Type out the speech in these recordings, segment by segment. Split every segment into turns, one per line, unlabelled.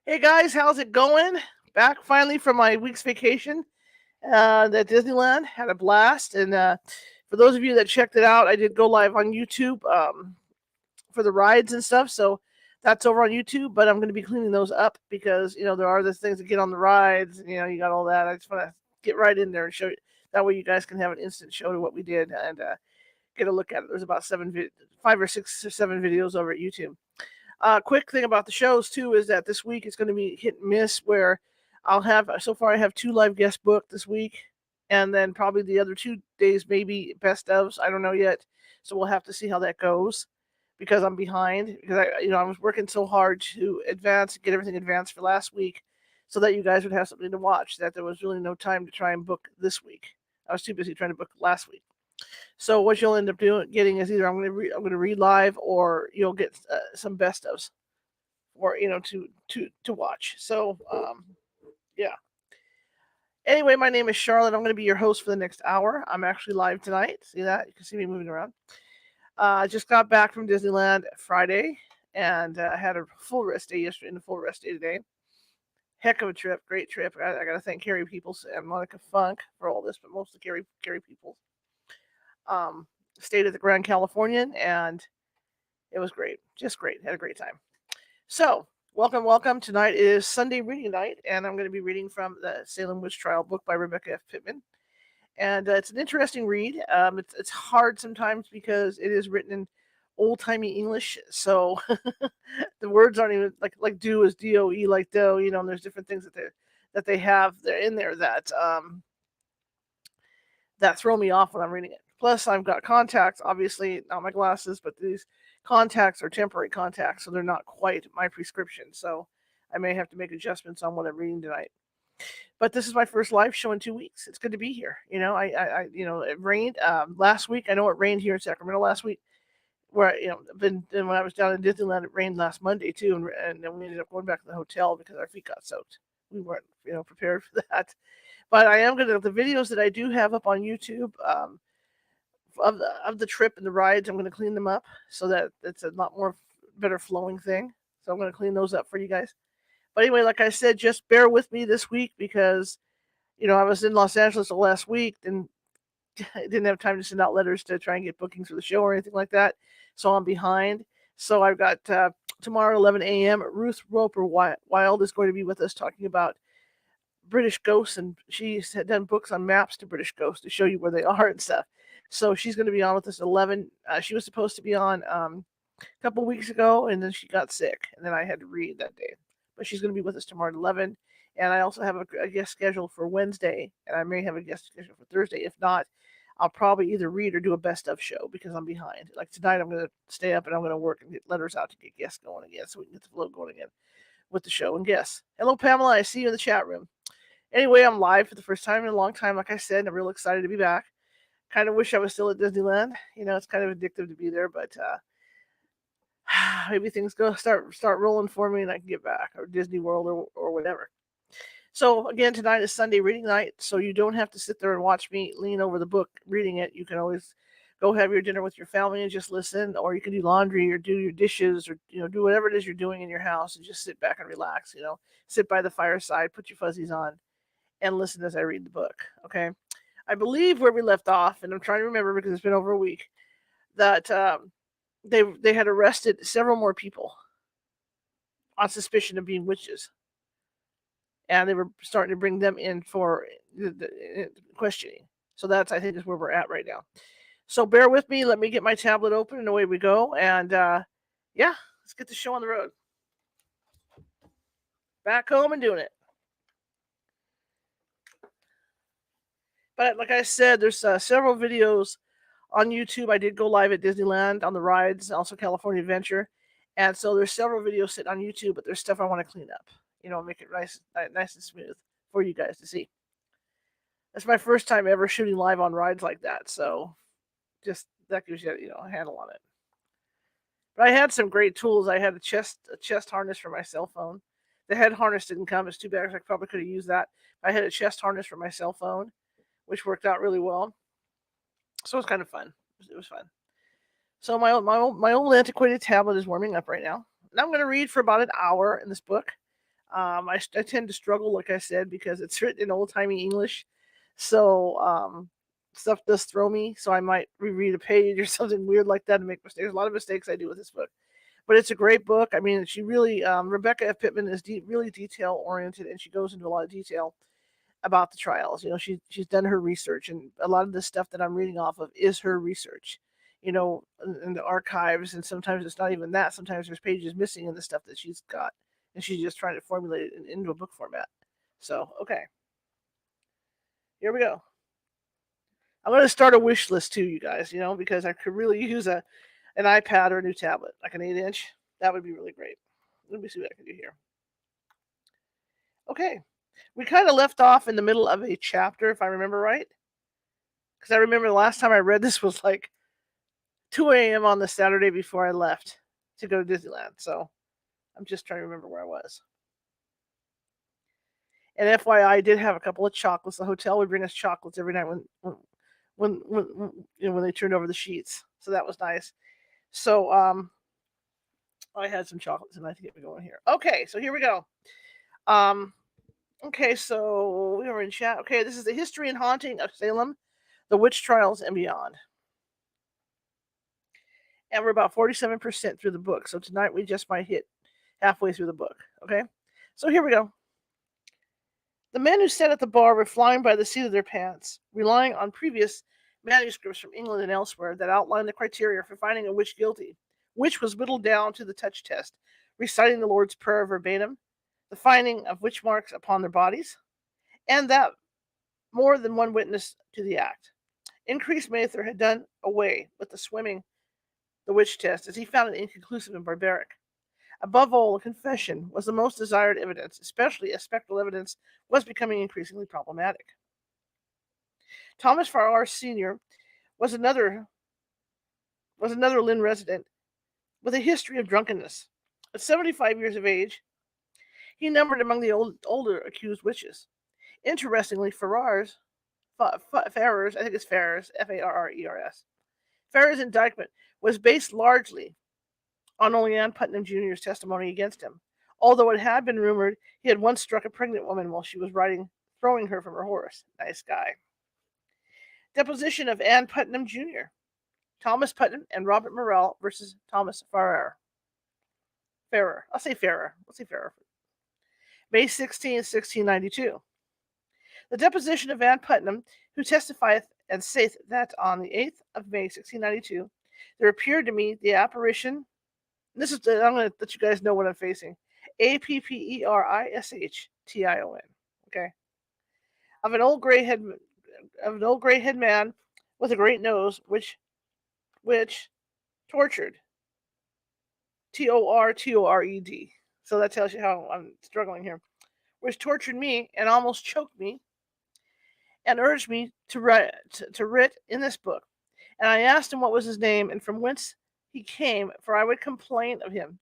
Hey guys, how's it going? Back finally from my week's vacation at Disneyland. Had a blast. And for those of you that checked it out, I did go live on YouTube for the rides and stuff. So that's over on YouTube. But I'm going to be cleaning those up because, there are the things that get on the rides. You got all that. I just want to get right in there and show you. That way you guys can have an instant show to what we did and get a look at it. There's about 5 or 6 or 7 videos over at YouTube. Quick thing about the shows too is that this week it's going to be hit and miss. Where I'll have so far I have 2 live guests booked this week, and then probably the other 2 days maybe best ofs. I don't know yet, so we'll have to see how that goes because I'm behind because I was working so hard to get everything advanced for last week, so that you guys would have something to watch. That there was really no time to try and book this week. I was too busy trying to book last week. So what you'll end up getting is either I'm going to read live, or you'll get some best ofs for to watch. So yeah. Anyway, my name is Charlotte. I'm going to be your host for the next hour. I'm actually live tonight. See that? You can see me moving around. I just got back from Disneyland Friday, and I had a full rest day yesterday and a full rest day today. Heck of a trip, great trip. I got to thank Carrie Peoples and Monica Funk for all this, but mostly Carrie Peoples. Um, Stayed at the Grand Californian, and it was great, just great. Had a great time. So, welcome. Tonight is Sunday reading night, and I'm going to be reading from the Salem Witch Trial book by Rebecca F. Pittman. And it's an interesting read. It's hard sometimes because it is written in old timey English, so the words aren't even like do is DOE, like dough, and there's different things that they have there in there that throw me off when I'm reading it. Plus, I've got contacts, obviously, not my glasses, but these contacts are temporary contacts, so they're not quite my prescription. So I may have to make adjustments on what I'm reading tonight. But this is my first live show in 2 weeks. It's good to be here. It rained last week. I know it rained here in Sacramento last week. Where then when I was down in Disneyland, it rained last Monday too, and then we ended up going back to the hotel because our feet got soaked. We weren't prepared for that. But I am gonna the videos that I do have up on YouTube of the trip and the rides. I'm gonna clean them up so that it's a lot more better flowing thing. So I'm gonna clean those up for you guys. But anyway, like I said, just bear with me this week because I was in Los Angeles the last week and I didn't have time to send out letters to try and get bookings for the show or anything like that. So I'm behind. So I've got tomorrow at 11 a.m. Ruth Roper Wild is going to be with us talking about British ghosts, and she's had done books on maps to British ghosts to show you where they are and stuff. So she's going to be on with us at 11. She was supposed to be on a couple weeks ago, and then she got sick, and then I had to read that day. But she's going to be with us tomorrow at 11. And I also have a guest scheduled for Wednesday, and I may have a guest scheduled for Thursday. If not, I'll probably either read or do a best of show because I'm behind. Like tonight, I'm going to stay up and I'm going to work and get letters out to get guests going again so we can get the flow going again with the show and guests. Hello, Pamela. I see you in the chat room. Anyway, I'm live for the first time in a long time. Like I said, and I'm real excited to be back. Kind of wish I was still at Disneyland. It's kind of addictive to be there, but maybe things start rolling for me and I can get back, or Disney World or whatever. So again, tonight is Sunday reading night, so you don't have to sit there and watch me lean over the book reading it. You can always go have your dinner with your family and just listen, or you can do laundry or do your dishes or do whatever it is you're doing in your house and just sit back and relax. Sit by the fireside, put your fuzzies on, and listen as I read the book. Okay, I believe where we left off, and I'm trying to remember because it's been over a week, that they had arrested several more people on suspicion of being witches, and they were starting to bring them in for the questioning. So that's, I think, is where we're at right now. So bear with me. Let me get my tablet open, and away we go. And yeah, let's get the show on the road. Back home and doing it. But like I said, there's several videos on YouTube. I did go live at Disneyland on the rides, also California Adventure. And so there's several videos sitting on YouTube, but there's stuff I want to clean up. Make it nice and smooth for you guys to see. That's my first time ever shooting live on rides like that, so just that gives you a handle on it. But I had some great tools. I had a chest harness for my cell phone. The head harness didn't come. It's too bad. I probably could have used that. I had a chest harness for my cell phone, which worked out really well. So it was kind of fun. It was fun. So my old antiquated tablet is warming up right now. And I'm going to read for about an hour in this book. I tend to struggle, like I said, because it's written in old timey English, so stuff does throw me. So I might reread a page or something weird like that and make mistakes. There's a lot of mistakes I do with this book, but it's a great book. I mean, she really Rebecca F. Pittman is really detail oriented, and she goes into a lot of detail about the trials. She's done her research, and a lot of the stuff that I'm reading off of is her research. In the archives, and sometimes it's not even that. Sometimes there's pages missing in the stuff that she's got, and she's just trying to formulate it into a book format. So, okay, here we go. I'm going to start a wish list too, you guys. Because I could really use an iPad or a new tablet, like an 8-inch. That would be really great. Let me see what I can do here. Okay, we kind of left off in the middle of a chapter, if I remember right. Because I remember the last time I read this was like 2 a.m. on the Saturday before I left to go to Disneyland. So I'm just trying to remember where I was. And FYI, I did have a couple of chocolates. The hotel would bring us chocolates every night when they turned over the sheets. So that was nice. So I had some chocolates, and I think we're going here. Okay, so here we go. Okay, so we were in chat. Okay, this is the history and haunting of Salem, the witch trials, and beyond. And we're about 47% through the book. So tonight we just might hit halfway through the book. Okay, so here we go. The men who sat at the bar were flying by the seat of their pants, relying on previous manuscripts from England and elsewhere that outlined the criteria for finding a witch guilty, which was whittled down to the touch test, reciting the Lord's Prayer verbatim, the finding of witch marks upon their bodies, and that more than one witness to the act. Increase Mather had done away with the witch test, as he found it inconclusive and barbaric. Above all, a confession was the most desired evidence, especially as spectral evidence was becoming increasingly problematic. Thomas Farrar Sr. was another Lynn resident with a history of drunkenness. At 75 years of age, he numbered among the older accused witches. Interestingly, Farrar's, I think it's Farrar's, Farrers, Farrar's indictment was based largely on only Ann Putnam Jr.'s testimony against him, although it had been rumored he had once struck a pregnant woman while she was throwing her from her horse. Nice guy. Deposition of Ann Putnam Jr., Thomas Putnam, and Robert Morrell versus Thomas Farrar. I'll say Farrar. May 16, 1692. The deposition of Ann Putnam, who testifieth and saith that on the 8th of May, 1692, there appeared to me the apparition. I'm going to let you guys know what I'm facing. APPERISHTION. Okay. Of an old gray-head man with a great nose, which tortured. TORTORED. So that tells you how I'm struggling here. Which tortured me and almost choked me, and urged me to write in this book. And I asked him what was his name and from whence he came, for I would complain of him.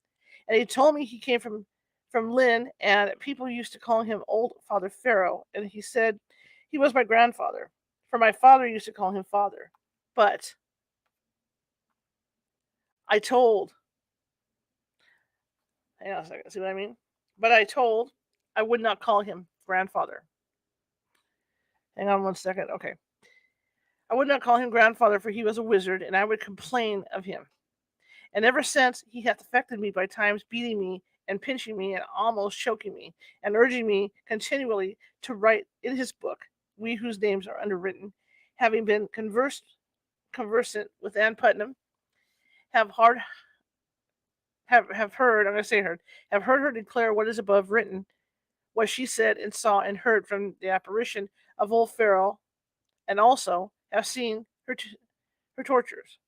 And he told me he came from Lynn, and people used to call him Old Father Pharaoh. And he said he was my grandfather, for my father used to call him Father. But I told, hang on a second, see what I mean? But I told I would not call him grandfather. Hang on one second. Okay. I would not call him grandfather, for he was a wizard, and I would complain of him. And ever since he hath affected me by times beating me and pinching me and almost choking me, and urging me continually to write in his book, we whose names are underwritten, having been conversant with Ann Putnam, have heard her declare what is above written, what she said and saw and heard from the apparition of old Pharaoh, and also have seen her tortures.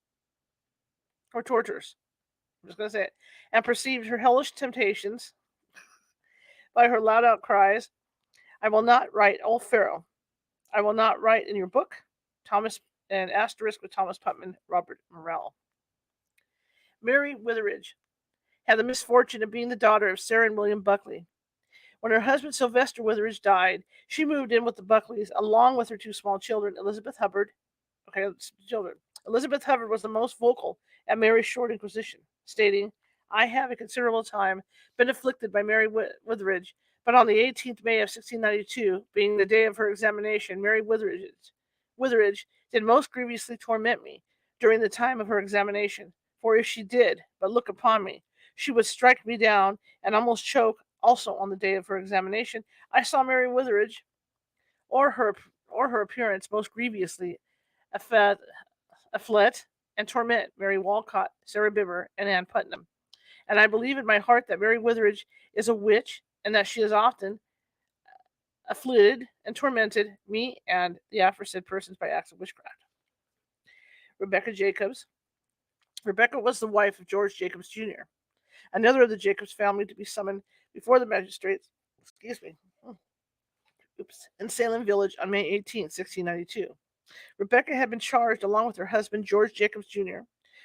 I'm just going to say it. And perceived her hellish temptations by her loud outcries. I will not write, old Pharaoh. I will not write in your book. Thomas, and asterisk with Thomas Putnam, Robert Morrell. Mary Witheridge had the misfortune of being the daughter of Sarah and William Buckley. When her husband Sylvester Witheridge died, she moved in with the Buckleys along with her two small children, Elizabeth Hubbard. Elizabeth Hubbard was the most vocal at Mary's short inquisition, stating, I have a considerable time been afflicted by Mary Witheridge, but on the 18th May of 1692, being the day of her examination, Mary Witheridge did most grievously torment me during the time of her examination. For if she did but look upon me, she would strike me down and almost choke. Also on the day of her examination, I saw Mary Witheridge or her appearance most grievously afflet and torment Mary Walcott, Sarah Bibber, and Ann Putnam. And I believe in my heart that Mary Witheridge is a witch, and that she has often afflicted and tormented me and the aforesaid persons by acts of witchcraft. Rebecca Jacobs. Rebecca was the wife of George Jacobs Jr., another of the Jacobs family to be summoned before the magistrates, in Salem Village on May 18, 1692. Rebecca had been charged, along with her husband George Jacobs Jr.,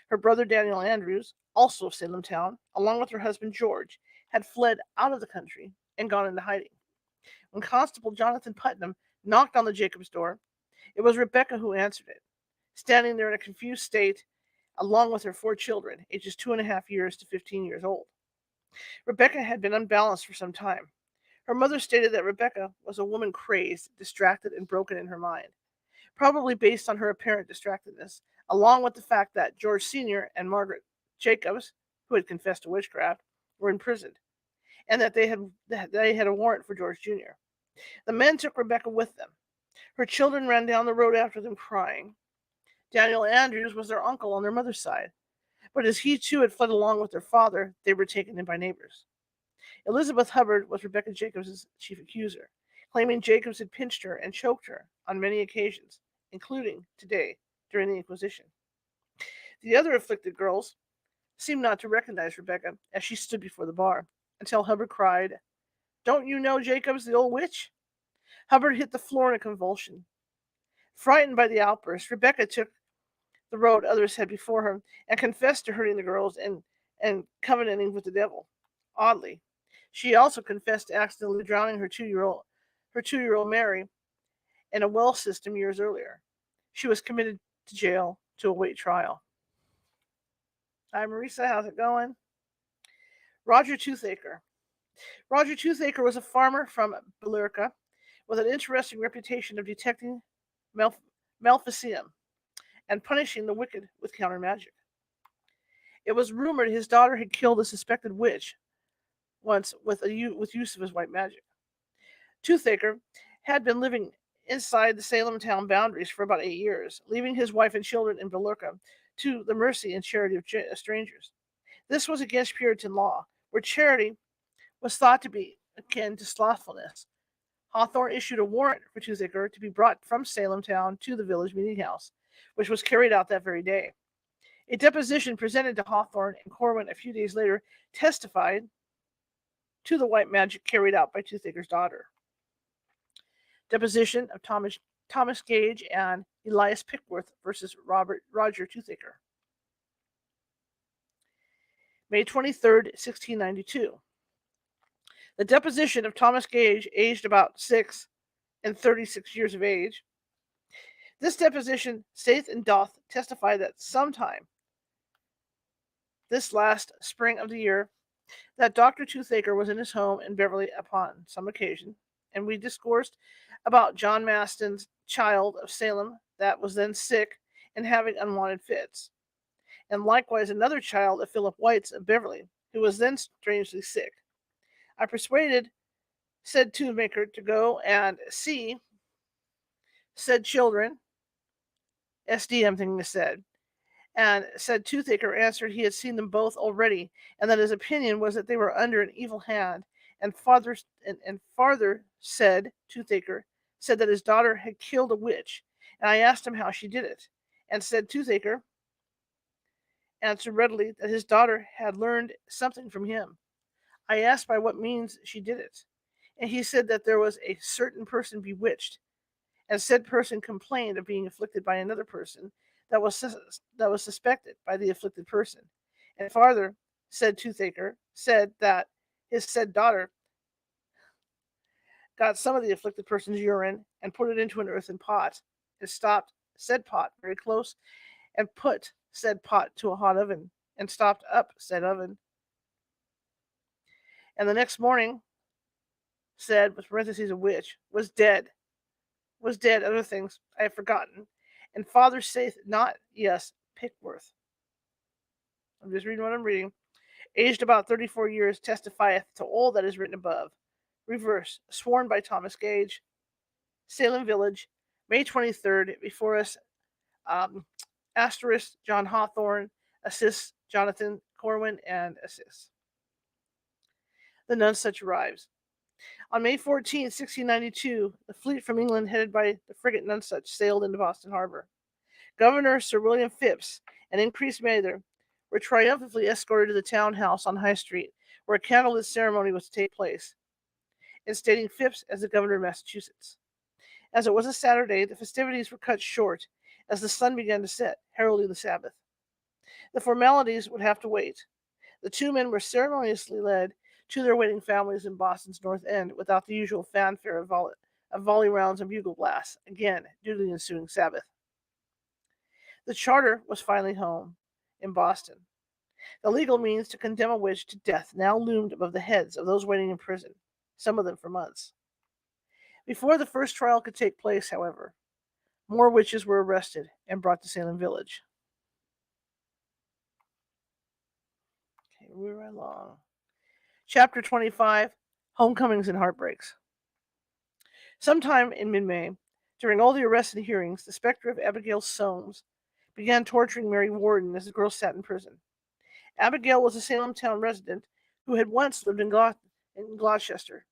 her brother Daniel Andrews, also of Salem town, along with her husband George, had fled out of the country and gone into hiding. When Constable Jonathan Putnam knocked on the Jacobs' door, it was Rebecca who answered it, standing there in a confused state, along with her 4 children, ages 2.5 years to 15 years old. Rebecca had been unbalanced for some time. Her mother stated that Rebecca was a woman crazed, distracted, and broken in her mind, probably based on her apparent distractedness, along with the fact that George Sr. and Margaret Jacobs, who had confessed to witchcraft, were imprisoned, and that they had a warrant for George Jr. The men took Rebecca with them. Her children ran down the road after them crying. Daniel Andrews was their uncle on their mother's side, but as he too had fled along with their father, they were taken in by neighbors. Elizabeth Hubbard was Rebecca Jacobs' chief accuser, claiming Jacobs had pinched her and choked her on many occasions, including today during the Inquisition. The other afflicted girls seemed not to recognize Rebecca as she stood before the bar, until Hubbard cried, "Don't you know Jacobs, the old witch?" Hubbard hit the floor in a convulsion. Frightened by the outburst, Rebecca took the road others had before her and confessed to hurting the girls and covenanting with the devil. Oddly, she also confessed to accidentally drowning her 2-year-old Mary in a well system years earlier. She was committed to jail to await trial. Hi, Marisa. How's it going? Roger Toothaker. Roger Toothaker was a farmer from Billerica with an interesting reputation of detecting maleficence and punishing the wicked with counter magic. It was rumored his daughter had killed a suspected witch once with use of his white magic. Toothaker had been living inside the Salem town boundaries for about 8 years, leaving his wife and children in Billerica to the mercy and charity of strangers. This was against Puritan law, where charity was thought to be akin to slothfulness. Hawthorne issued a warrant for Toothaker to be brought from Salem town to the village meeting house, which was carried out that very day. A deposition presented to Hawthorne and Corwin a few days later testified to the white magic carried out by Toothaker's daughter. Deposition of Thomas Gage and Elias Pickworth versus Roger Toothaker. May 23rd, 1692. The deposition of Thomas Gage, aged about 6 and 36 years of age. This deposition saith and doth testify that sometime this last spring of the year, that Dr. Toothaker was in his home in Beverly upon some occasion, and we discoursed about John Maston's child of Salem that was then sick and having unwanted fits, and likewise another child of Philip White's of Beverly, who was then strangely sick. I persuaded said Toothaker to go and see said children, SD I'm thinking said, and said Toothaker answered he had seen them both already, and that his opinion was that they were under an evil hand, and farther said Toothaker said that his daughter had killed a witch, and I asked him how she did it, and said Toothaker answered readily that his daughter had learned something from him. I asked by what means she did it, and he said that there was a certain person bewitched, and said person complained of being afflicted by another person that was suspected by the afflicted person. And farther, said Toothaker, said that his said daughter got some of the afflicted person's urine and put it into an earthen pot, and stopped said pot very close, and put said pot to a hot oven, and stopped up said oven, And the next morning said, with parentheses, a witch, was dead. Was dead, other things I have forgotten. And father saith not, yes, Pickworth. I'm just reading what I'm reading. Aged about 34 years, testifieth to all that is written above. Reverse, sworn by Thomas Gage, Salem Village, May 23rd, before us, asterisk, John Hawthorne, assist Jonathan Corwin, and assist. The Nonsuch arrives. On May 14, 1692, the fleet from England headed by the frigate Nonsuch sailed into Boston Harbor. Governor Sir William Phipps and Increase Mather were triumphantly escorted to the townhouse on High Street, where a candlelit ceremony was to take place, instating Phipps as the governor of Massachusetts. As it was a Saturday, the festivities were cut short as the sun began to set, heralding the Sabbath. The formalities would have to wait. The two men were ceremoniously led to their waiting families in Boston's North End without the usual fanfare of volley rounds and bugle blasts, again due to the ensuing Sabbath. The charter was finally home in Boston. The legal means to condemn a witch to death now loomed above the heads of those waiting in prison, some of them for months. Before the first trial could take place, however, more witches were arrested and brought to Salem Village. Okay, moving right along. Chapter 25, Homecomings and Heartbreaks. Sometime in mid-May, during all the arrests and hearings, the specter of Abigail Soames began torturing Mary Warden as the girl sat in prison. Abigail was a Salem town resident who had once lived in Gloucester.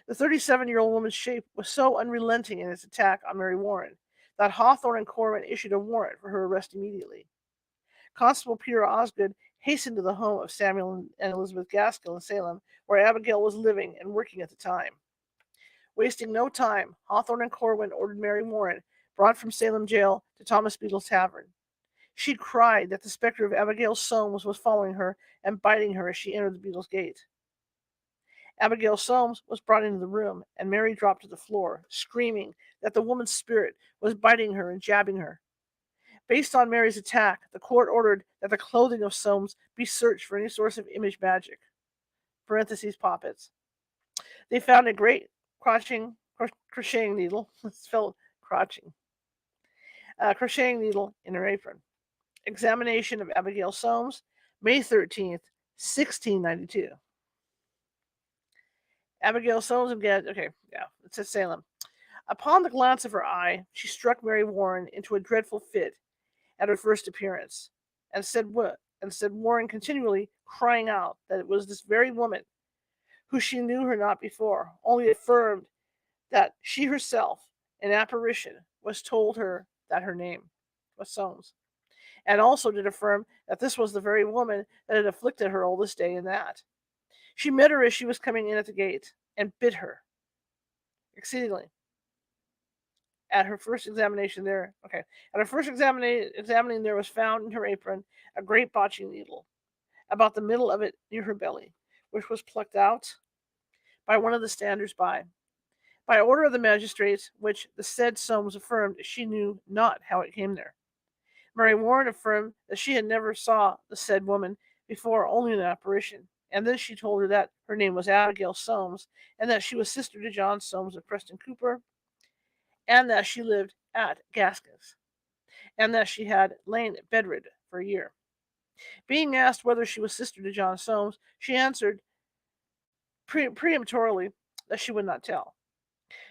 The 37-year-old woman's shape was so unrelenting in its attack on Mary Warren that Hawthorne and Corwin issued a warrant for her arrest immediately. Constable Peter Osgood hastened to the home of Samuel and Elizabeth Gaskell in Salem, where Abigail was living and working at the time. Wasting no time, Hawthorne and Corwin ordered Mary Warren brought from Salem jail to Thomas Beadle's tavern. She cried that the specter of Abigail Soames was following her and biting her as she entered the Beadle's gate. Abigail Soames was brought into the room, and Mary dropped to the floor, screaming that the woman's spirit was biting her and jabbing her. Based on Mary's attack, the court ordered that the clothing of Soames be searched for any source of image magic. Parentheses, poppets. They found a great crocheting needle. It's spelled crotching. Crocheting needle in her apron. Examination of Abigail Soames, May 13th, 1692. Abigail Soames again. Okay, yeah, it says Salem. Upon the glance of her eye, she struck Mary Warren into a dreadful fit at her first appearance, and said Warren continually, crying out that it was this very woman, who she knew her not before, only affirmed that she herself, an apparition, was told her that her name was Soames, and also did affirm that this was the very woman that had afflicted her all this day and that. She met her as she was coming in at the gate, and bit her exceedingly. At her first examination there, examining there was found in her apron a great botching needle, about the middle of it near her belly, which was plucked out by one of the standers by order of the magistrates, which the said Soames affirmed she knew not how it came there. Mary Warren affirmed that she had never saw the said woman before, only in an apparition, and then she told her that her name was Abigail Soames, and that she was sister to John Soames of Preston Cooper, and that she lived at Gaskell's, and that she had lain bedridden for a year. Being asked whether she was sister to John Soames, she answered peremptorily that she would not tell,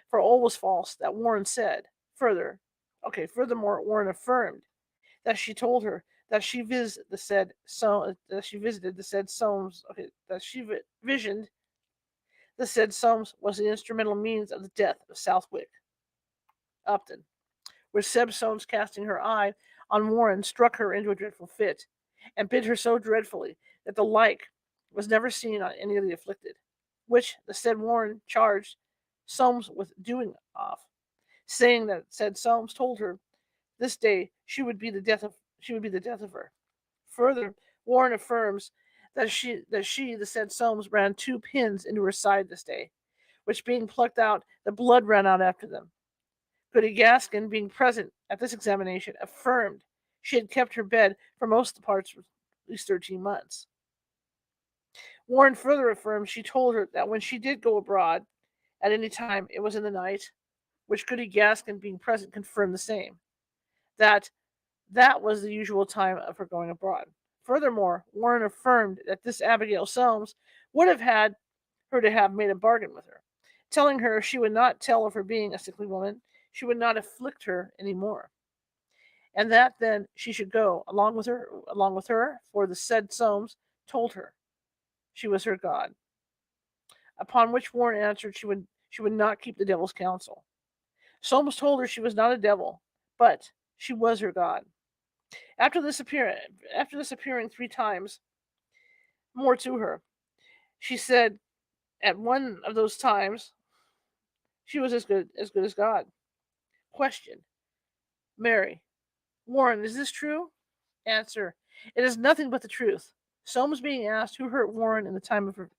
for all was false that Warren said. Furthermore, Warren affirmed that she told her that she visited the said Soames. That she visioned the said Soames was the instrumental means of the death of Southwick Upton, where Seb Soames, casting her eye on Warren, struck her into a dreadful fit, and bit her so dreadfully that the like was never seen on any of the afflicted, which the said Warren charged Soames with doing off, saying that said Soames told her this day she would be the death of her. Further, Warren affirms that the said Soames, ran 2 pins into her side this day, which being plucked out, the blood ran out after them. Goody Gaskin, being present at this examination, affirmed she had kept her bed for most of the parts for at least 13 months. Warren further affirmed she told her that when she did go abroad, at any time it was in the night, which Goody Gaskin, being present, confirmed the same. That that was the usual time of her going abroad. Furthermore, Warren affirmed that this Abigail Soames would have had her to have made a bargain with her, telling her she would not tell of her being a sickly woman, she would not afflict her any more, and that then she should go along with her, for the said Soames told her she was her God. Upon which Warren answered she would not keep the devil's counsel. Soames told her she was not a devil, but she was her God. After this appearing 3 times more to her, she said at one of those times she was as good as God. Question: Mary, Warren, is this true? Answer: It is nothing but the truth. Soames being asked who hurt Warren in the time of her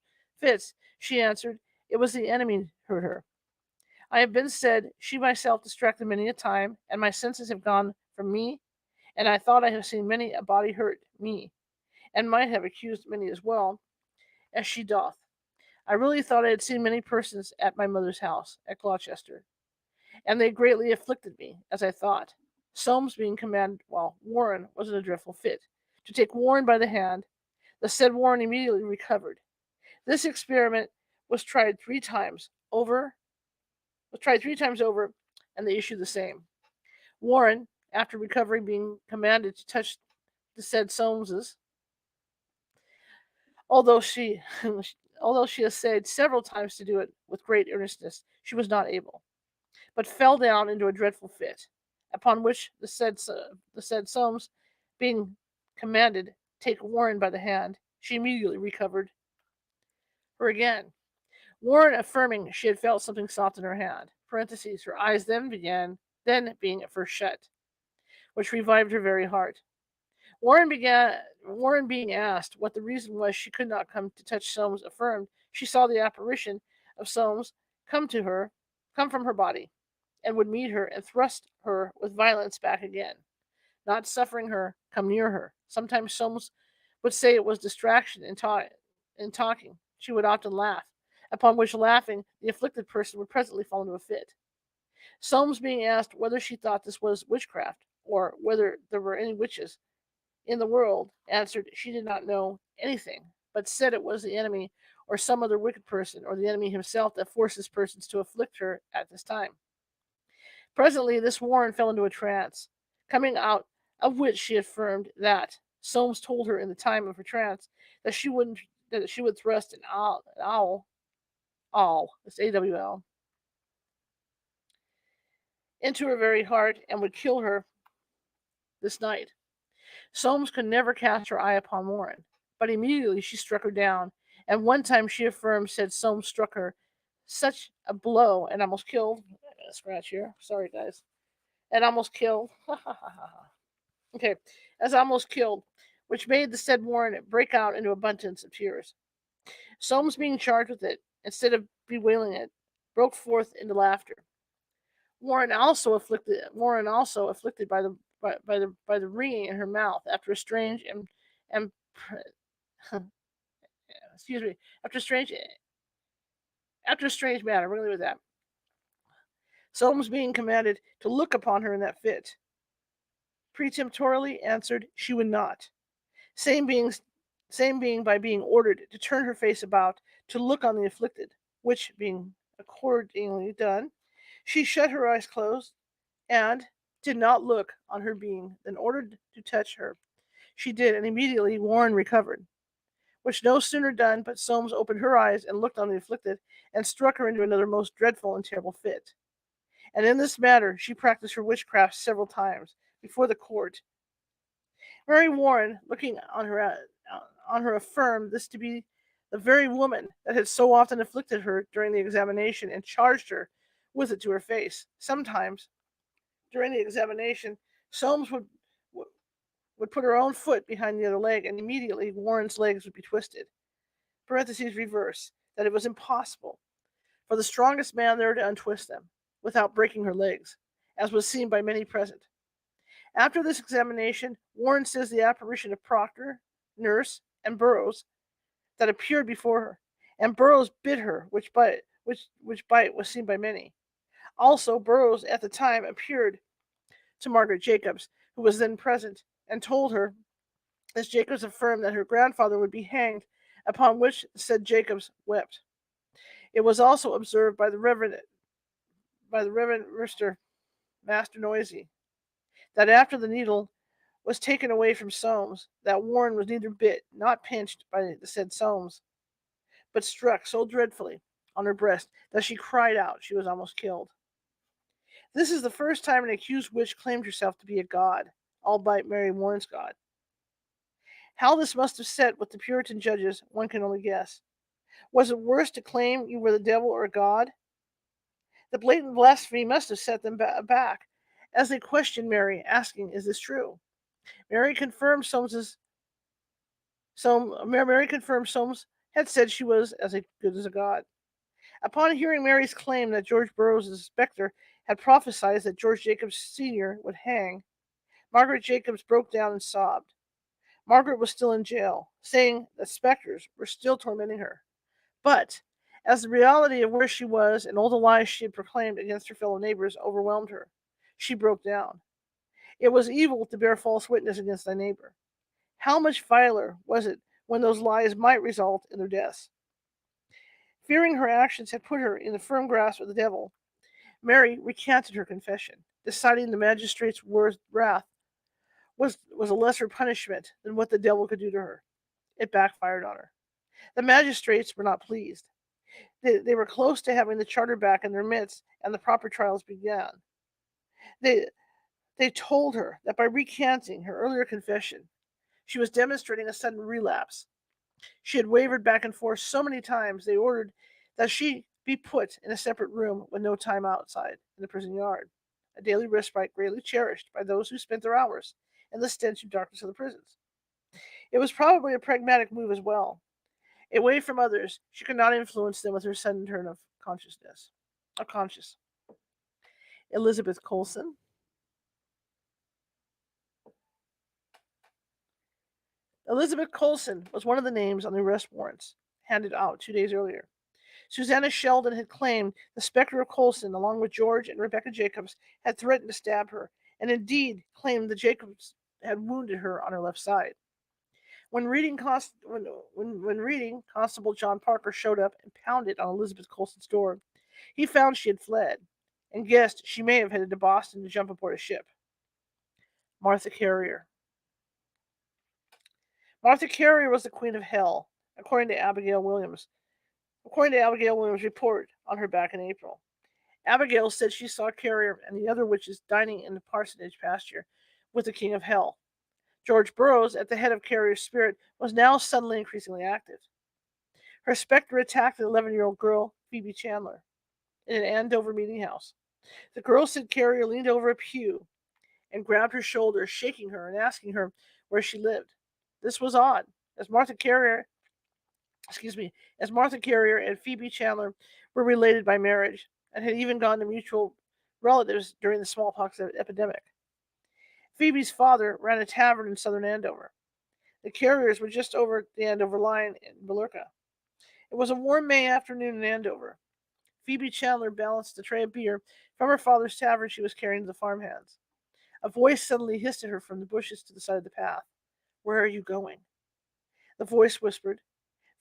fits, she answered, it was the enemy hurt her. I have been said she myself distracted many a time, and my senses have gone from me, and I thought I have seen many a body hurt me, and might have accused many as well, as she doth. I really thought I had seen many persons at my mother's house, at Gloucester, and they greatly afflicted me, as I thought. Soames being commanded, while Warren was in a dreadful fit, to take Warren by the hand, the said Warren immediately recovered. This experiment was tried 3 times over, and the issue the same. Warren, after recovering, being commanded to touch the said Soameses, although she although she essayed several times to do it with great earnestness, she was not able, but fell down into a dreadful fit. Upon which the said Soames, being commanded take Warren by the hand, she immediately recovered her again. Warren affirming she had felt something soft in her hand (her eyes then being at first shut), which revived her very heart. Warren being asked what the reason was she could not come to touch Soames, affirmed she saw the apparition of Soames come from her body, and would meet her and thrust her with violence back again, not suffering her come near her. Sometimes Soames would say it was distraction in talking. She would often laugh, upon which laughing the afflicted person would presently fall into a fit. Soames being asked whether she thought this was witchcraft, or whether there were any witches in the world, answered she did not know anything, but said it was the enemy or some other wicked person, or the enemy himself, that forces persons to afflict her at this time. Presently this Warren fell into a trance, coming out of which she affirmed that Soames told her in the time of her trance that she would thrust an awl, it's AWL, into her very heart, and would kill her this night. Soames could never cast her eye upon Warren, but immediately she struck her down, and one time she affirmed said Soames struck her such a blow and almost killed. I got a scratch here. Sorry, guys. And almost killed. Okay, as almost killed, which made the said Warren break out into abundance of tears. Soames, being charged with it, instead of bewailing it, broke forth into laughter. Warren also afflicted by the ringing in her mouth, after a strange and excuse me, after a strange manner. We're going to leave it at that. Soames being commanded to look upon her in that fit, peremptorily answered she would not. Same being by being ordered to turn her face about to look on the afflicted, which being accordingly done, she shut her eyes closed, and did not look on her being then ordered to touch her. She did, and immediately Warren recovered, which no sooner done, but Soames opened her eyes and looked on the afflicted, and struck her into another most dreadful and terrible fit. And in this matter she practiced her witchcraft several times before the court. Mary Warren, looking on her, affirmed this to be the very woman that had so often afflicted her during the examination, and charged her with it to her face. Sometimes, during the examination, Soames would put her own foot behind the other leg, and immediately Warren's legs would be twisted (reverse), that it was impossible for the strongest man there to untwist them, without breaking her legs, as was seen by many present. After this examination, Warren says the apparition of Proctor, Nurse, and Burroughs that appeared before her, and Burroughs bit her, which bite was seen by many. Also, Burroughs at the time appeared to Margaret Jacobs, who was then present, and told her, as Jacobs affirmed, that her grandfather would be hanged, upon which said Jacobs wept. It was also observed by the Reverend Master Noisy, that after the needle was taken away from Soames, that Warren was neither bit nor pinched by the said Soames, but struck so dreadfully on her breast that she cried out she was almost killed. This is the first time an accused witch claimed herself to be a god, albeit Mary Warren's god. How this must have set with the Puritan judges, one can only guess. Was it worse to claim you were the devil or God? The blatant blasphemy must have set them back, as they questioned Mary, asking, "Is this true?" Mary confirmed Mary confirmed Soames had said she was as good as a god. Upon hearing Mary's claim that George Burroughs' spectre had prophesied that George Jacobs Sr. would hang, Margaret Jacobs broke down and sobbed. Margaret was still in jail, saying that specters were still tormenting her. But, as the reality of where she was and all the lies she had proclaimed against her fellow neighbors overwhelmed her, she broke down. It was evil to bear false witness against thy neighbor. How much viler was it when those lies might result in their deaths? Fearing her actions had put her in the firm grasp of the devil, Mary recanted her confession, deciding the magistrate's wrath was a lesser punishment than what the devil could do to her. It backfired on her. The magistrates were not pleased. They were close to having the charter back in their midst, and the proper trials began. They, they told her that by recanting her earlier confession, she was demonstrating a sudden relapse. She had wavered back and forth so many times they ordered that she be put in a separate room with no time outside in the prison yard, a daily respite greatly cherished by those who spent their hours in the stench and darkness of the prisons. It was probably a pragmatic move as well. Away from others, she could not influence them with her sudden turn of conscience. Elizabeth Colson. Elizabeth Colson was one of the names on the arrest warrants handed out 2 days earlier. Susanna Sheldon had claimed the specter of Colson, along with George and Rebecca Jacobs, had threatened to stab her, and indeed claimed that Jacobs had wounded her on her left side. When reading, Constable John Parker showed up and pounded on Elizabeth Colson's door, he found she had fled, and guessed she may have headed to Boston to jump aboard a ship. Martha Carrier. Martha Carrier was the queen of hell, according to Abigail Williams' report on her back in April. Abigail said she saw Carrier and the other witches dining in the parsonage pasture with the king of hell. George Burroughs, at the head of Carrier's spirit, was now suddenly increasingly active. Her specter attacked an 11-year-old girl, Phoebe Chandler, in an Andover meeting house. The girl said Carrier leaned over a pew and grabbed her shoulder, shaking her and asking her where she lived. This was odd, as Martha Carrier and Phoebe Chandler were related by marriage and had even gone to mutual relatives during the smallpox epidemic. Phoebe's father ran a tavern in southern Andover. The Carriers were just over the Andover line in Billerica. It was a warm May afternoon in Andover. Phoebe Chandler balanced a tray of beer from her father's tavern she was carrying to the farmhands. A voice suddenly hissed at her from the bushes to the side of the path. "Where are you going?" The voice whispered.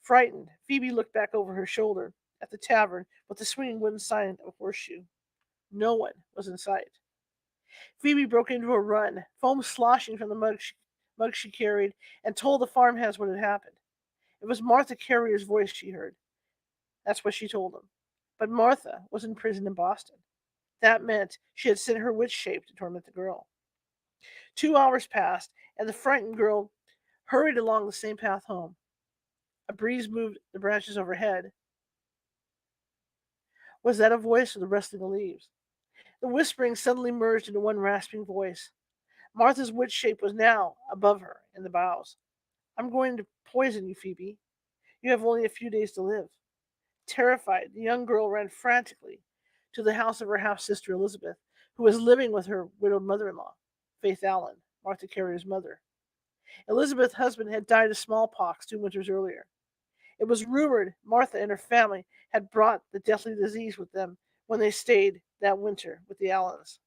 Frightened, Phoebe looked back over her shoulder at the tavern with the swinging wooden sign of a horseshoe. No one was in sight. Phoebe broke into a run, foam sloshing from the mug she carried, and told the farmhands what had happened. It was Martha Carrier's voice she heard. That's what she told them. But Martha was in prison in Boston. That meant she had sent her witch shape to torment the girl. 2 hours passed, and the frightened girl hurried along the same path home. A breeze moved the branches overhead. Was that a voice or the rustling of leaves? The whispering suddenly merged into one rasping voice. Martha's witch shape was now above her in the boughs. "I'm going to poison you, Phoebe. You have only a few days to live." Terrified, the young girl ran frantically to the house of her half-sister Elizabeth, who was living with her widowed mother-in-law, Faith Allen, Martha Carrier's mother. Elizabeth's husband had died of smallpox 2 winters earlier. It was rumored Martha and her family had brought the deathly disease with them when they stayed that winter with the Allens.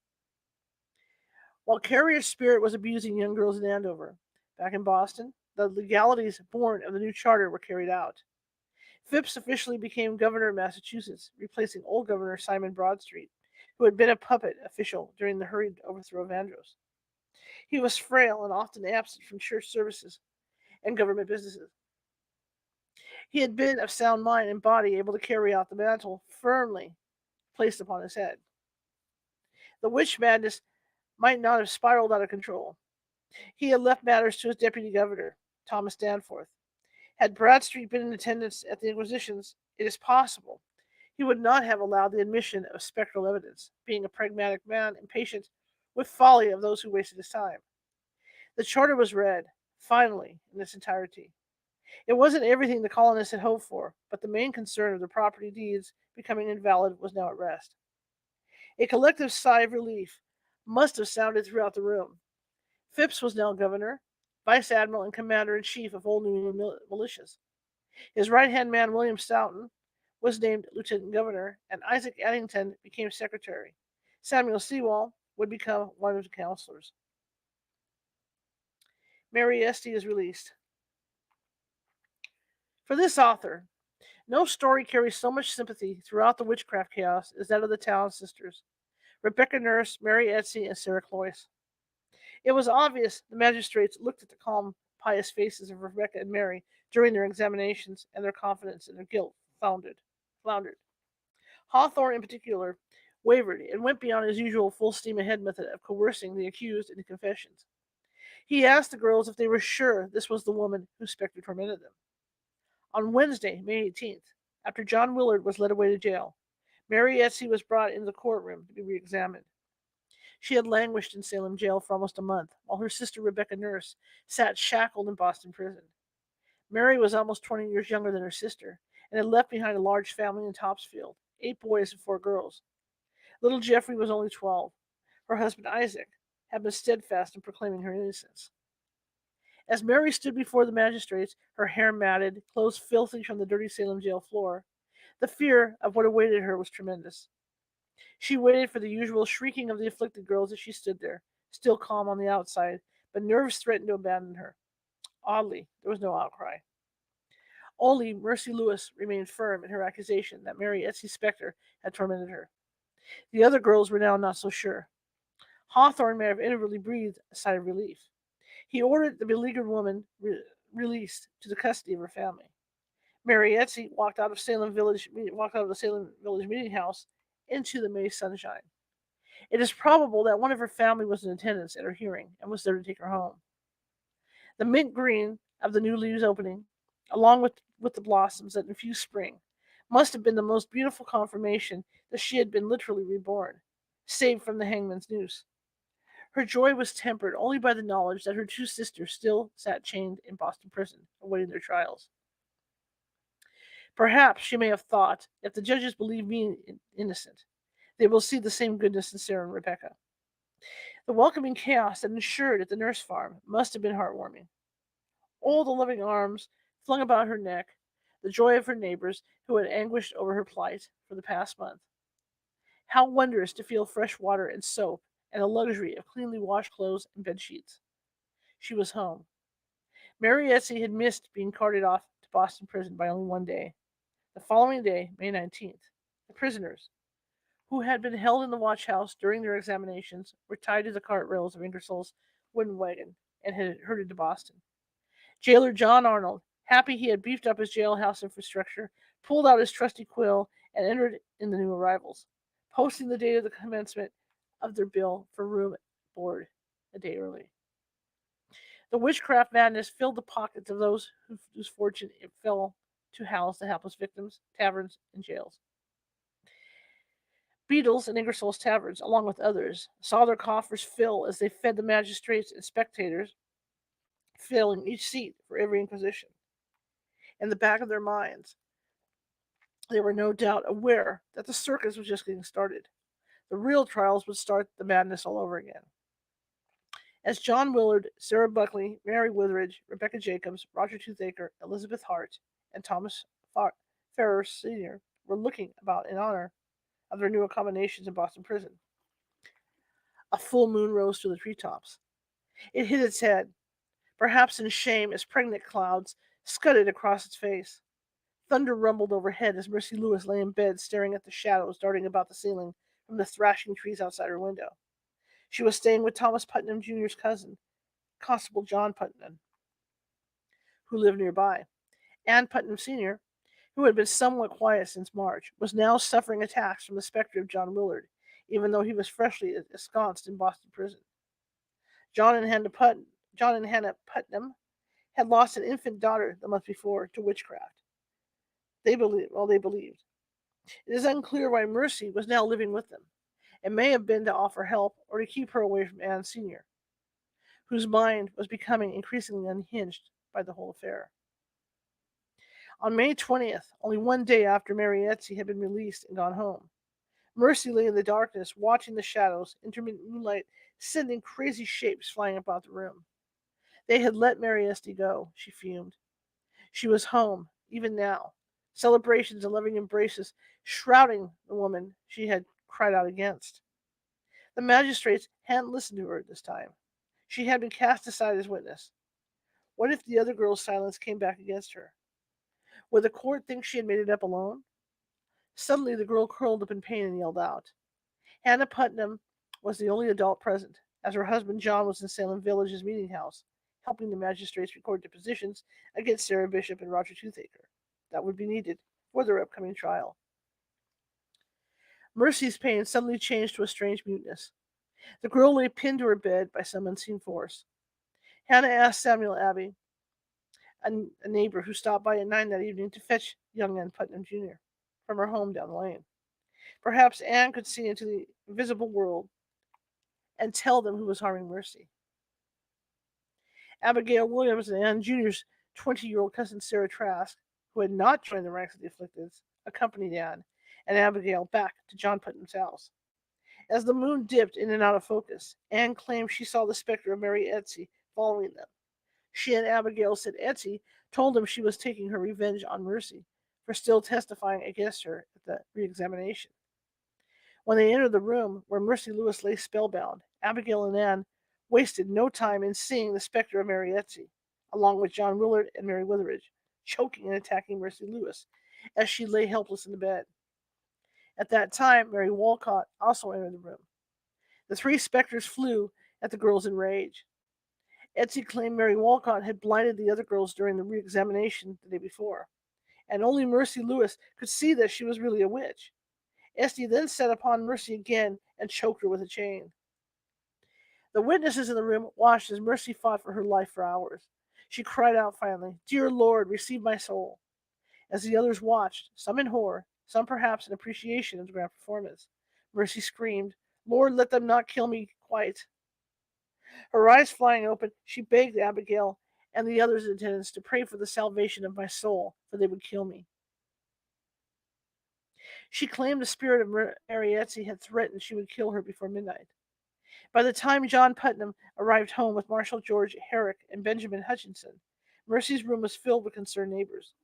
While Carrier's spirit was abusing young girls in Andover, back in Boston, the legalities born of the new charter were carried out. Phipps officially became governor of Massachusetts, replacing old Governor Simon Broadstreet, who had been a puppet official during the hurried overthrow of Andros. He was frail and often absent from church services and government businesses. He had been of sound mind and body, able to carry out the mantle firmly placed upon his head. The witch madness might not have spiraled out of control. He had left matters to his deputy governor, Thomas Danforth. Had Bradstreet been in attendance at the inquisitions, it is possible he would not have allowed the admission of spectral evidence, being a pragmatic man impatient with folly of those who wasted his time. The charter was read, finally, in its entirety. It wasn't everything the colonists had hoped for, but the main concern of their property deeds becoming invalid was now at rest. A collective sigh of relief must have sounded throughout the room. Phipps was now governor, vice admiral, and commander in chief of all New England militias. His right hand man, William Stoughton, was named lieutenant governor, and Isaac Addington became secretary. Samuel Sewall would become one of the counselors. Mary Esty is released. For this author, no story carries so much sympathy throughout the witchcraft chaos as that of the Town sisters, Rebecca Nurse, Mary Etsy, and Sarah Cloyce. It was obvious the magistrates looked at the calm, pious faces of Rebecca and Mary during their examinations, and their confidence in their guilt floundered. Hawthorne, in particular, wavered and went beyond his usual full steam ahead method of coercing the accused into confessions. He asked the girls if they were sure this was the woman whose spectre tormented them. On Wednesday, May 18th, after John Willard was led away to jail, Mary Etsy was brought into the courtroom to be re-examined. She had languished in Salem jail for almost a month, while her sister Rebecca Nurse sat shackled in Boston prison. Mary was almost 20 years younger than her sister, and had left behind a large family in Topsfield, 8 boys and 4 girls. Little Geoffrey was only 12. Her husband Isaac had been steadfast in proclaiming her innocence. As Mary stood before the magistrates, her hair matted, clothes filthy from the dirty Salem jail floor, the fear of what awaited her was tremendous. She waited for the usual shrieking of the afflicted girls as she stood there, still calm on the outside, but nerves threatened to abandon her. Oddly, there was no outcry. Only Mercy Lewis remained firm in her accusation that Mary Etsy Spectre had tormented her. The other girls were now not so sure. Hawthorne may have inwardly breathed a sigh of relief. He ordered the beleaguered woman released to the custody of her family. Mary Etsy walked out of the Salem Village meeting house into the May sunshine. It is probable that one of her family was in attendance at her hearing and was there to take her home. The mint green of the new leaves opening, along with the blossoms that infused spring, must have been the most beautiful confirmation that she had been literally reborn, saved from the hangman's noose. Her joy was tempered only by the knowledge that her 2 sisters still sat chained in Boston prison, awaiting their trials. Perhaps she may have thought, if the judges believe me innocent, they will see the same goodness in Sarah and Rebecca. The welcoming chaos that ensued at the nurse farm must have been heartwarming. All the loving arms flung about her neck, the joy of her neighbors who had anguished over her plight for the past month. How wondrous to feel fresh water and soap and the luxury of cleanly washed clothes and bed sheets. She was home. Mary Etsy had missed being carted off to Boston prison by only one day. The following day, May 19th, the prisoners, who had been held in the watch house during their examinations, were tied to the cart rails of Ingersoll's wooden wagon and had herded to Boston. Jailer John Arnold, happy he had beefed up his jailhouse infrastructure, pulled out his trusty quill and entered in the new arrivals, posting the date of the commencement of their bill for room board a day early. The witchcraft madness filled the pockets of those whose fortune it fell to house the helpless victims, taverns, and jails. Beadles and Ingersoll's taverns, along with others, saw their coffers fill as they fed the magistrates and spectators, filling each seat for every inquisition. In the back of their minds, they were no doubt aware that the circus was just getting started. The real trials would start the madness all over again. As John Willard, Sarah Buckley, Mary Witheridge, Rebecca Jacobs, Roger Toothaker, Elizabeth Hart, and Thomas Farrer Sr. were looking about in honor of their new accommodations in Boston prison. A full moon rose through the treetops. It hid its head, perhaps in shame, as pregnant clouds scudded across its face. Thunder rumbled overhead as Mercy Lewis lay in bed staring at the shadows darting about the ceiling from the thrashing trees outside her window. She was staying with Thomas Putnam Jr.'s cousin, Constable John Putnam, who lived nearby. Ann Putnam Sr., who had been somewhat quiet since March, was now suffering attacks from the specter of John Willard, even though he was freshly ensconced in Boston prison. John and Hannah Putnam had lost an infant daughter the month before to witchcraft. They believed. It is unclear why Mercy was now living with them. It may have been to offer help or to keep her away from Anne Sr., whose mind was becoming increasingly unhinged by the whole affair. On May 20th, only one day after Mary Etsy had been released and gone home, Mercy lay in the darkness, watching the shadows, intermittent moonlight sending crazy shapes flying about the room. They had let Mary Etsy go, she fumed. She was home, even now. Celebrations and loving embraces shrouding the woman she had cried out against. The magistrates hadn't listened to her this time. She had been cast aside as witness. What if the other girl's silence came back against her? Would the court think she had made it up alone? Suddenly the girl curled up in pain and yelled out. Hannah Putnam was the only adult present, as her husband John was in Salem Village's meeting house, helping the magistrates record depositions against Sarah Bishop and Roger Toothaker. That would be needed for their upcoming trial. Mercy's pain suddenly changed to a strange muteness. The girl lay pinned to her bed by some unseen force. Hannah asked Samuel Abbey, a neighbor who stopped by at 9 that evening, to fetch young Ann Putnam Jr. from her home down the lane. Perhaps Anne could see into the invisible world and tell them who was harming Mercy. Abigail Williams and Anne Jr.'s 20-year-old cousin Sarah Trask, who had not joined the ranks of the afflicted, accompanied Anne and Abigail back to John Putnam's house. As the moon dipped in and out of focus, Anne claimed she saw the specter of Mary Etsy following them. She and Abigail said Etsy told them she was taking her revenge on Mercy for still testifying against her at the re-examination. When they entered the room where Mercy Lewis lay spellbound, Abigail and Anne wasted no time in seeing the specter of Mary Etsy, along with John Willard and Mary Witheridge, choking and attacking Mercy Lewis as she lay helpless in the bed. At that time, Mary Walcott also entered the room. The three specters flew at the girls in rage. Etsy claimed Mary Walcott had blinded the other girls during the re-examination the day before, and only Mercy Lewis could see that she was really a witch. Etsy then set upon Mercy again and choked her with a chain. The witnesses in the room watched as Mercy fought for her life for hours. She cried out finally, "Dear Lord, receive my soul." As the others watched, some in horror, some perhaps in appreciation of the grand performance, Mercy screamed, "Lord, let them not kill me quite." Her eyes flying open, she begged Abigail and the others in attendance to pray for the salvation of my soul, for they would kill me. She claimed the spirit of Mary Etsy had threatened she would kill her before midnight. By the time John Putnam arrived home with Marshal George Herrick and Benjamin Hutchinson, Mercy's room was filled with concerned neighbors.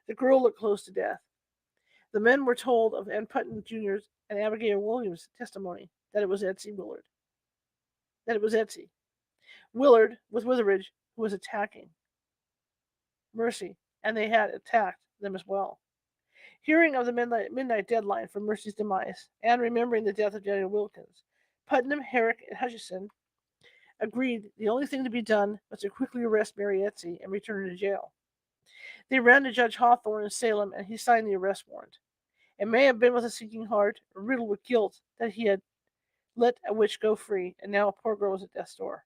The girl looked close to death. The men were told of Ann Putnam Jr.'s and Abigail Williams' testimony that it was Etsy Willard. That it was Etsy. Willard with Witheridge who was attacking Mercy, and they had attacked them as well. Hearing of the midnight deadline for Mercy's demise, and remembering the death of Daniel Wilkins, Putnam, Herrick, and Hutchison agreed the only thing to be done was to quickly arrest Mary Etsy and return her to jail. They ran to Judge Hawthorne in Salem, and he signed the arrest warrant. It may have been with a sinking heart, riddled with guilt that he had let a witch go free, and now a poor girl was at death's door.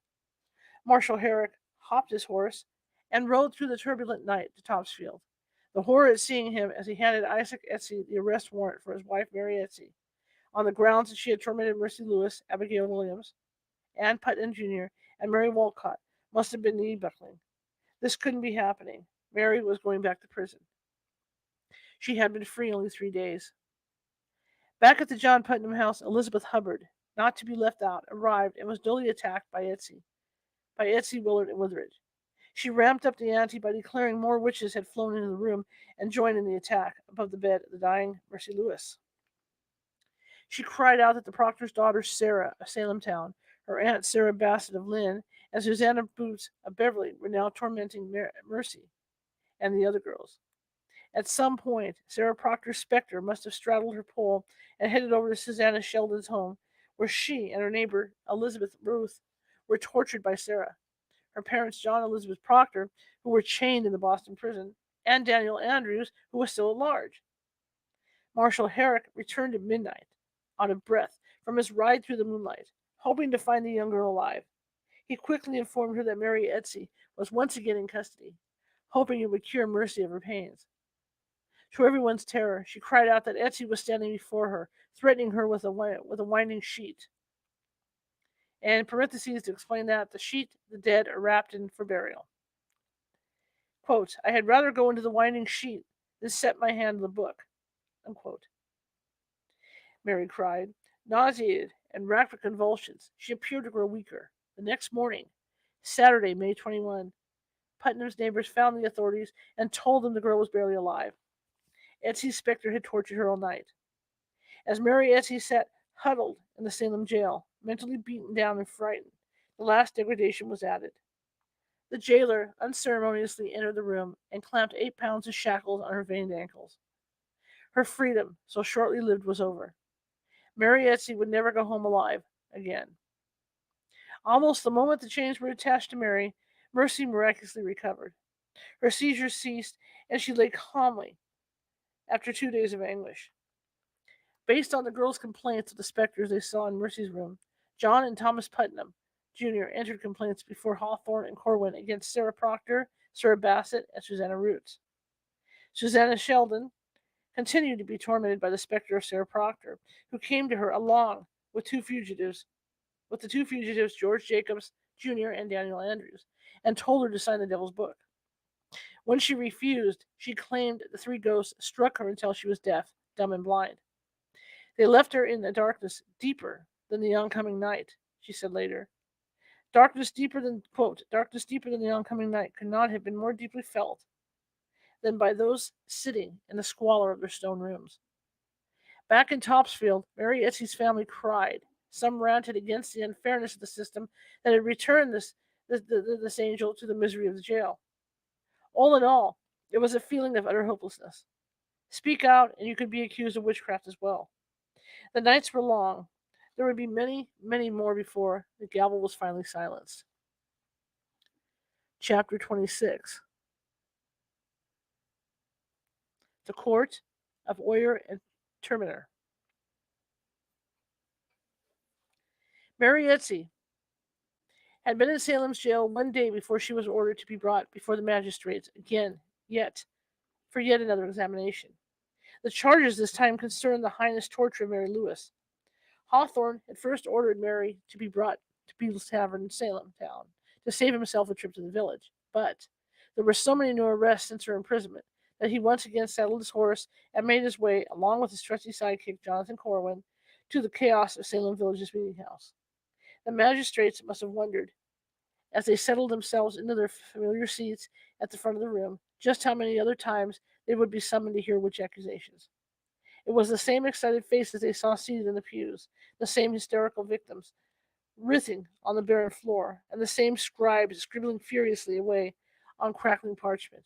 Marshal Herrick hopped his horse and rode through the turbulent night to Topsfield. The horror at seeing him as he handed Isaac Etsy the arrest warrant for his wife Mary Etsy, on the grounds that she had tormented Mercy Lewis, Abigail Williams, Ann Putnam Jr., and Mary Walcott, must have been knee-buckling. This couldn't be happening. Mary was going back to prison. She had been free only 3 days. Back at the John Putnam house, Elizabeth Hubbard, not to be left out, arrived and was duly attacked by Etsy Willard, and Witheridge. She ramped up the ante by declaring more witches had flown into the room and joined in the attack above the bed of the dying Mercy Lewis. She cried out that the proctor's daughter Sarah of Salem town, her aunt Sarah Bassett of Lynn, and Susanna Boots of Beverly were now tormenting Mercy and the other girls. At some point, Sarah Proctor's specter must have straddled her pole and headed over to Susanna Sheldon's home, where she and her neighbor Elizabeth Ruth were tortured by Sarah. Her parents, John and Elizabeth Proctor, who were chained in the Boston prison, and Daniel Andrews, who was still at large. Marshal Herrick returned at midnight, out of breath from his ride through the moonlight, hoping to find the young girl alive. He quickly informed her that Mary Etsy was once again in custody, hoping it would cure Mercy of her pains. To everyone's terror, she cried out that Etsy was standing before her, threatening her with a winding sheet. And in parentheses to explain that, the sheet the dead are wrapped in for burial. Quote, I had rather go into the winding sheet than set my hand to the book. Unquote. Mary cried. Nauseated and racked with convulsions, she appeared to grow weaker. The next morning, Saturday, May 21, Putnam's neighbors found the authorities and told them the girl was barely alive. Etsy's specter had tortured her all night. As Mary Etsy sat huddled in the Salem jail, mentally beaten down and frightened, the last degradation was added. The jailer unceremoniously entered the room and clamped 8 pounds of shackles on her veined ankles. Her freedom, so shortly lived, was over. Mary Etsy would never go home alive again. Almost the moment the chains were attached to Mary, Mercy miraculously recovered. Her seizures ceased, and she lay calmly after 2 days of anguish. Based on the girls' complaints of the specters they saw in Mercy's room, John and Thomas Putnam, Jr. entered complaints before Hawthorne and Corwin against Sarah Proctor, Sarah Bassett, and Susanna Roots. Susanna Sheldon continued to be tormented by the specter of Sarah Proctor, who came to her along with the two fugitives, George Jacobs, Jr. and Daniel Andrews, and told her to sign the Devil's Book. When she refused, she claimed the 3 ghosts struck her until she was deaf, dumb, and blind. They left her in a darkness deeper than the oncoming night, she said later. Darkness deeper than the oncoming night could not have been more deeply felt than by those sitting in the squalor of their stone rooms. Back in Topsfield, Mary Etsy's family cried. Some ranted against the unfairness of the system that had returned this angel to the misery of the jail. All in all, it was a feeling of utter hopelessness. Speak out, and you could be accused of witchcraft as well. The nights were long. There would be many, many more before the gavel was finally silenced. Chapter 26. The Court of Oyer and Terminer. Mary Etsy had been in Salem's jail 1 day before she was ordered to be brought before the magistrates for yet another examination. The charges this time concerned the heinous torture of Mary Lewis. Hawthorne had first ordered Mary to be brought to Beadle's Tavern in Salem town to save himself a trip to the village. But there were so many new arrests since her imprisonment that he once again saddled his horse and made his way, along with his trusty sidekick Jonathan Corwin, to the chaos of Salem Village's meeting house. The magistrates must have wondered, as they settled themselves into their familiar seats at the front of the room, just how many other times they would be summoned to hear witch accusations. It was the same excited faces they saw seated in the pews, the same hysterical victims writhing on the barren floor, and the same scribes scribbling furiously away on crackling parchment.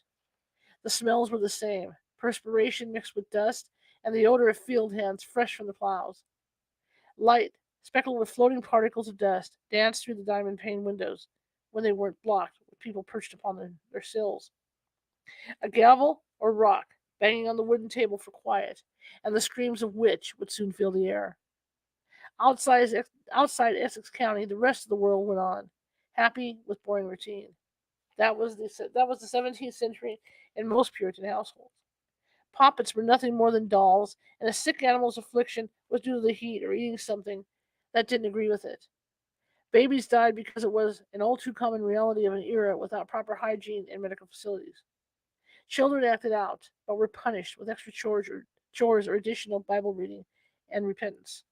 The smells were the same, perspiration mixed with dust, and the odor of field hands fresh from the plows. Light, speckled with floating particles of dust, danced through the diamond-paned windows when they weren't blocked with people perched upon their sills. A gavel or rock banging on the wooden table for quiet, and the screams of witch would soon fill the air. Outside Essex County, the rest of the world went on, happy with boring routine. That was the 17th century in most Puritan households. Poppets were nothing more than dolls, and a sick animal's affliction was due to the heat or eating something that didn't agree with it. Babies died because it was an all too common reality of an era without proper hygiene and medical facilities. Children acted out, but were punished with extra chores or additional Bible reading and repentance.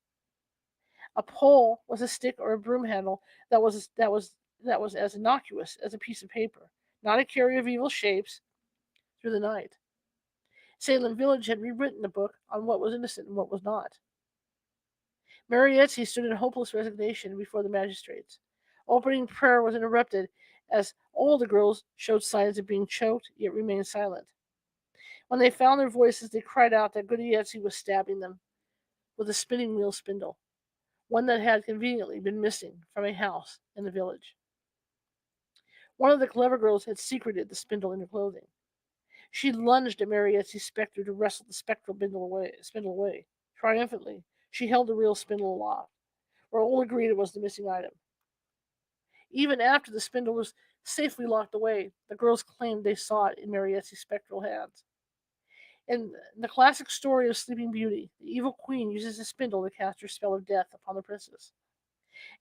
A pole was a stick or a broom handle that was as innocuous as a piece of paper. not a carrier of evil shapes, through the night. Salem Village had rewritten the book on what was innocent and what was not. Marietti stood in hopeless resignation before the magistrates. Opening prayer was interrupted as all the girls showed signs of being choked, yet remained silent. When they found their voices, they cried out that Goodyetti was stabbing them with a spinning wheel spindle, one that had conveniently been missing from a house in the village. One of the clever girls had secreted the spindle in her clothing. She lunged at Marietti's spectre to wrestle the spectral spindle away. Triumphantly, she held the real spindle aloft, where all agreed it was the missing item. Even after the spindle was safely locked away, the girls claimed they saw it in Marietti's spectral hands. In the classic story of Sleeping Beauty, the evil queen uses a spindle to cast her spell of death upon the princess.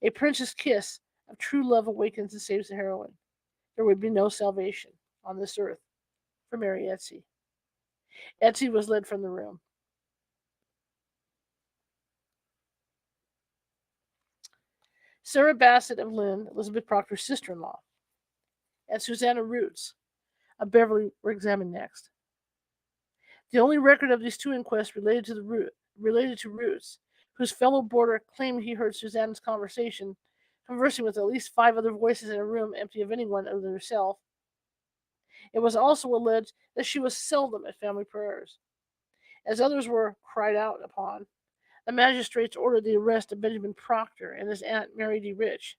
A prince's kiss of true love awakens and saves the heroine. There would be no salvation on this earth for Marietti. Etsy was led from the room. Sarah Bassett of Lynn, Elizabeth Proctor's sister-in-law, and Susanna Roots of Beverly were examined next. The only record of these two inquests related to Roots, whose fellow boarder claimed he heard Susanna's conversing with at least 5 other voices in a room empty of anyone other than herself. It was also alleged that she was seldom at family prayers. As others were cried out upon, the magistrates ordered the arrest of Benjamin Proctor and his aunt Mary D. Rich,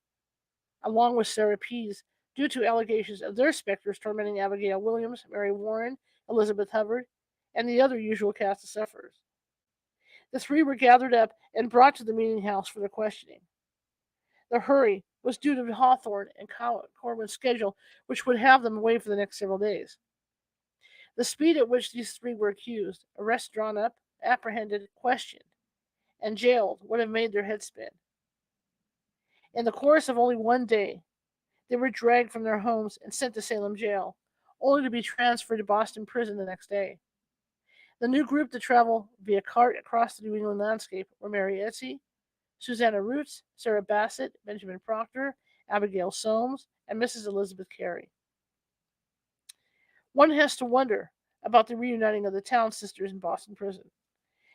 along with Sarah Pease, due to allegations of their specters tormenting Abigail Williams, Mary Warren, Elizabeth Hubbard, and the other usual cast of sufferers. The 3 were gathered up and brought to the meeting house for their questioning. The hurry was due to Hawthorne and Corwin's schedule, which would have them away for the next several days. The speed at which these 3 were accused, arrests drawn up, apprehended, questioned, and jailed would have made their heads spin. In the course of only one day, they were dragged from their homes and sent to Salem jail, only to be transferred to Boston prison the next day. The new group to travel via cart across the New England landscape were Mary Etsy, Susanna Roots, Sarah Bassett, Benjamin Proctor, Abigail Soames, and Mrs. Elizabeth Carey. One has to wonder about the reuniting of the Town sisters in Boston prison.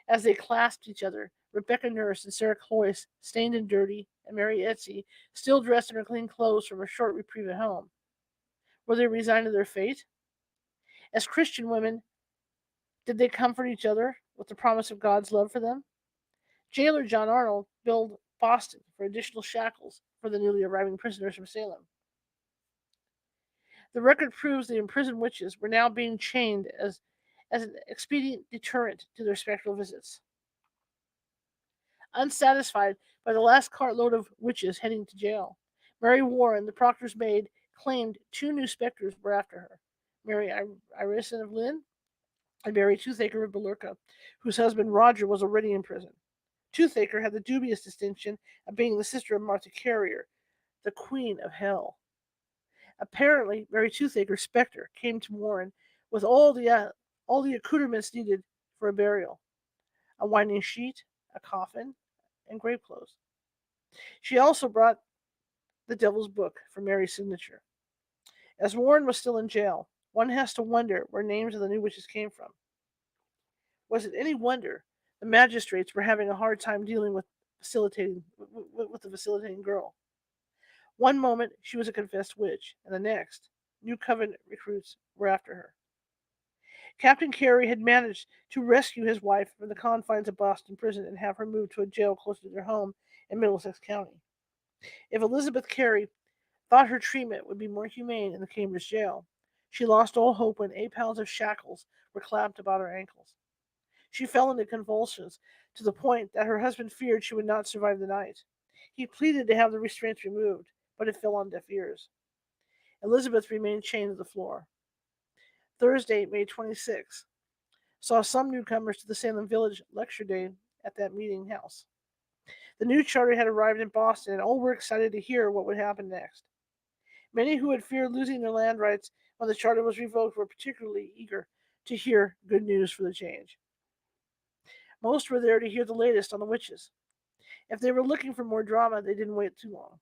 As they clasped each other, Rebecca Nurse and Sarah Cloyce, stained and dirty, and Mary Etsy, still dressed in her clean clothes from her short reprieve at home. Were they resigned to their fate? As Christian women, did they comfort each other with the promise of God's love for them? Jailer John Arnold billed Boston for additional shackles for the newly arriving prisoners from Salem. The record proves the imprisoned witches were now being chained as an expedient deterrent to their spectral visits. Unsatisfied by the last cartload of witches heading to jail, Mary Warren, the proctor's maid, claimed 2 new specters were after her: Mary Irison of Lynn and Mary Toothaker of Billerica, whose husband Roger was already in prison. Toothaker had the dubious distinction of being the sister of Martha Carrier, the Queen of Hell. Apparently, Mary Toothaker's specter came to Warren with all the accoutrements needed for a burial: a winding sheet, a coffin, and grave clothes. She also brought the Devil's Book for Mary's signature. As Warren was still in jail, one has to wonder where names of the new witches came from. Was it any wonder the magistrates were having a hard time dealing with the facilitating girl? One moment she was a confessed witch, and the next, new covenant recruits were after her. Captain Carey had managed to rescue his wife from the confines of Boston prison and have her moved to a jail closer to their home in Middlesex County. If Elizabeth Carey thought her treatment would be more humane in the Cambridge jail, she lost all hope when 8 pounds of shackles were clamped about her ankles. She fell into convulsions to the point that her husband feared she would not survive the night. He pleaded to have the restraints removed, but it fell on deaf ears. Elizabeth remained chained to the floor. Thursday, May 26, saw some newcomers to the Salem Village lecture day at that meeting house. The new charter had arrived in Boston, and all were excited to hear what would happen next. Many who had feared losing their land rights when the charter was revoked were particularly eager to hear good news for the change. Most were there to hear the latest on the witches. If they were looking for more drama, they didn't wait too long.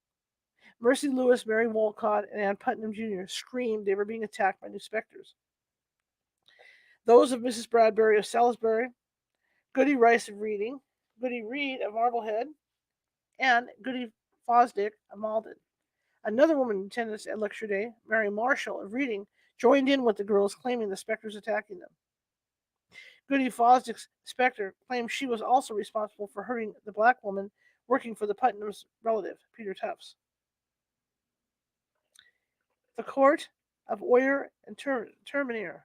Mercy Lewis, Mary Walcott, and Ann Putnam Jr. screamed they were being attacked by new specters. Those of Mrs. Bradbury of Salisbury, Goody Rice of Reading, Goody Reed of Marblehead, and Goody Fosdick of Malden. Another woman in attendance at lecture day, Mary Marshall of Reading, joined in with the girls, claiming the specters attacking them. Goody Fosdick's specter claimed she was also responsible for hurting the black woman working for the Putnam's relative, Peter Tufts. The Court of Oyer and Terminer,